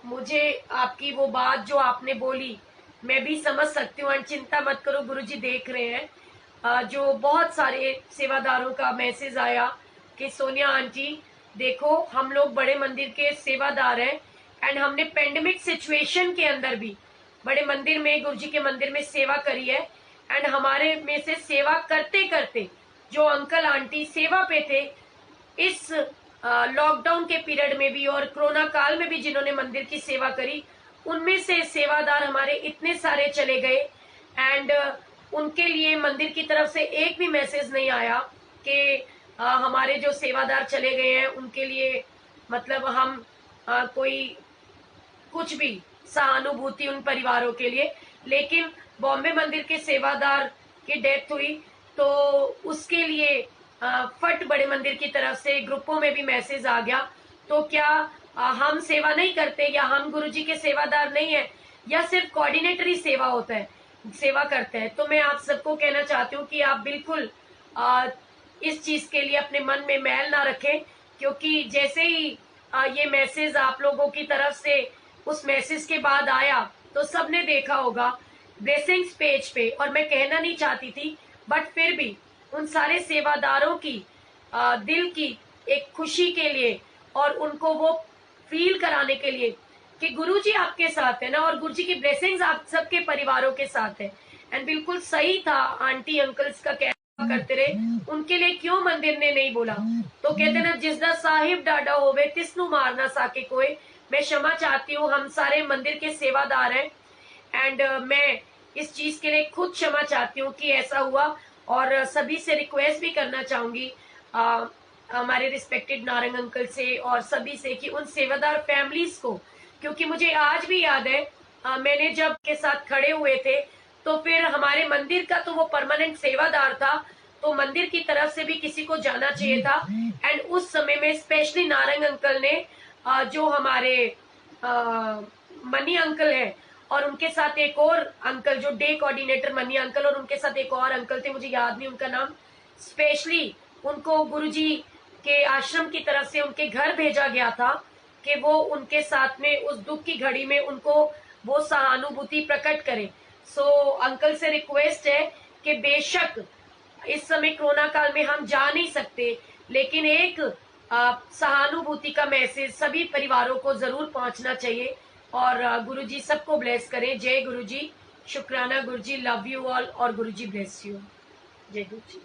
S1: मुझे आपकी वो बात जो आपने बोली मैं भी समझ सकती हूँ। एंड चिंता मत करो, गुरुजी देख रहे हैं। जो बहुत सारे सेवादारों का मैसेज आया कि सोनिया आंटी देखो हम लोग बड़े मंदिर के सेवादार हैं एंड हमने पेंडेमिक सिचुएशन के अंदर भी बड़े मंदिर में गुरुजी के मंदिर में सेवा करी है एंड हमारे में से सेवा करते करते जो अंकल आंटी सेवा पे थे इस लॉकडाउन के पीरियड में भी और कोरोना काल में भी जिन्होंने मंदिर की सेवा करी, उनमें से सेवादार हमारे इतने सारे चले गए एंड उनके लिए मंदिर की तरफ से एक भी मैसेज नहीं आया कि हमारे जो सेवादार चले गए हैं उनके लिए मतलब हम कोई कुछ भी सहानुभूति उन परिवारों के लिए। लेकिन बॉम्बे मंदिर के सेवादार की डेथ हुई तो उसके लिए फट बड़े मंदिर की तरफ से ग्रुपों में भी मैसेज आ गया। तो क्या हम सेवा नहीं करते या हम गुरुजी के सेवादार नहीं है या सिर्फ कोऑर्डिनेटरी सेवा होता है, सेवा करते हैं? तो मैं आप सबको कहना चाहती हूँ कि आप बिल्कुल इस चीज के लिए अपने मन में मैल ना रखें, क्योंकि जैसे ही ये मैसेज आप लोगों की तरफ से उस मैसेज के बाद आया तो सबने देखा होगा ब्लेसिंग्स पेज पे, और मैं कहना नहीं चाहती थी बट फिर भी उन सारे सेवादारों की दिल की एक खुशी के लिए और उनको वो फील कराने के लिए कि गुरुजी आपके साथ है ना और गुरुजी की ब्लेसिंग्स आप सबके परिवारों के साथ है। एंड बिल्कुल सही था आंटी अंकल्स का कहना करते रहे, उनके लिए क्यों मंदिर ने नहीं बोला? तो कहते ना जिसदा साहिब डाडा होवे तिसनु मार ना साके कोई। मैं क्षमा चाहती हूँ, हम सारे मंदिर के सेवादार हैं एंड मैं इस चीज के लिए खुद क्षमा चाहती हूँ कि ऐसा हुआ। और सभी से रिक्वेस्ट भी करना चाहूंगी हमारे रिस्पेक्टेड नारंग अंकल से और सभी से कि उन सेवादार फैमिलीज को, क्योंकि मुझे आज भी याद है मैंने जब के साथ खड़े हुए थे तो फिर हमारे मंदिर का तो वो परमानेंट सेवादार था तो मंदिर की तरफ से भी किसी को जाना चाहिए था। एंड उस समय में स्पेशली नारंग अंकल ने जो हमारे मनी अंकल है और उनके साथ एक और अंकल जो डे कोऑर्डिनेटर मनी अंकल और उनके साथ एक और अंकल थे, मुझे याद नहीं उनका नाम, स्पेशली उनको गुरुजी के आश्रम की तरफ से उनके घर भेजा गया था कि वो उनके साथ में उस दुख की घड़ी में उनको वो सहानुभूति प्रकट करें। सो अंकल से रिक्वेस्ट है कि बेशक इस समय कोरोना काल में हम जा नहीं सकते, लेकिन एक सहानुभूति का मैसेज सभी परिवारों को जरूर पहुंचना चाहिए। और गुरुजी सबको ब्लेस करें। जय गुरुजी, शुक्राना गुरुजी, लव यू ऑल और गुरुजी ब्लेस यू। जय गुरुजी।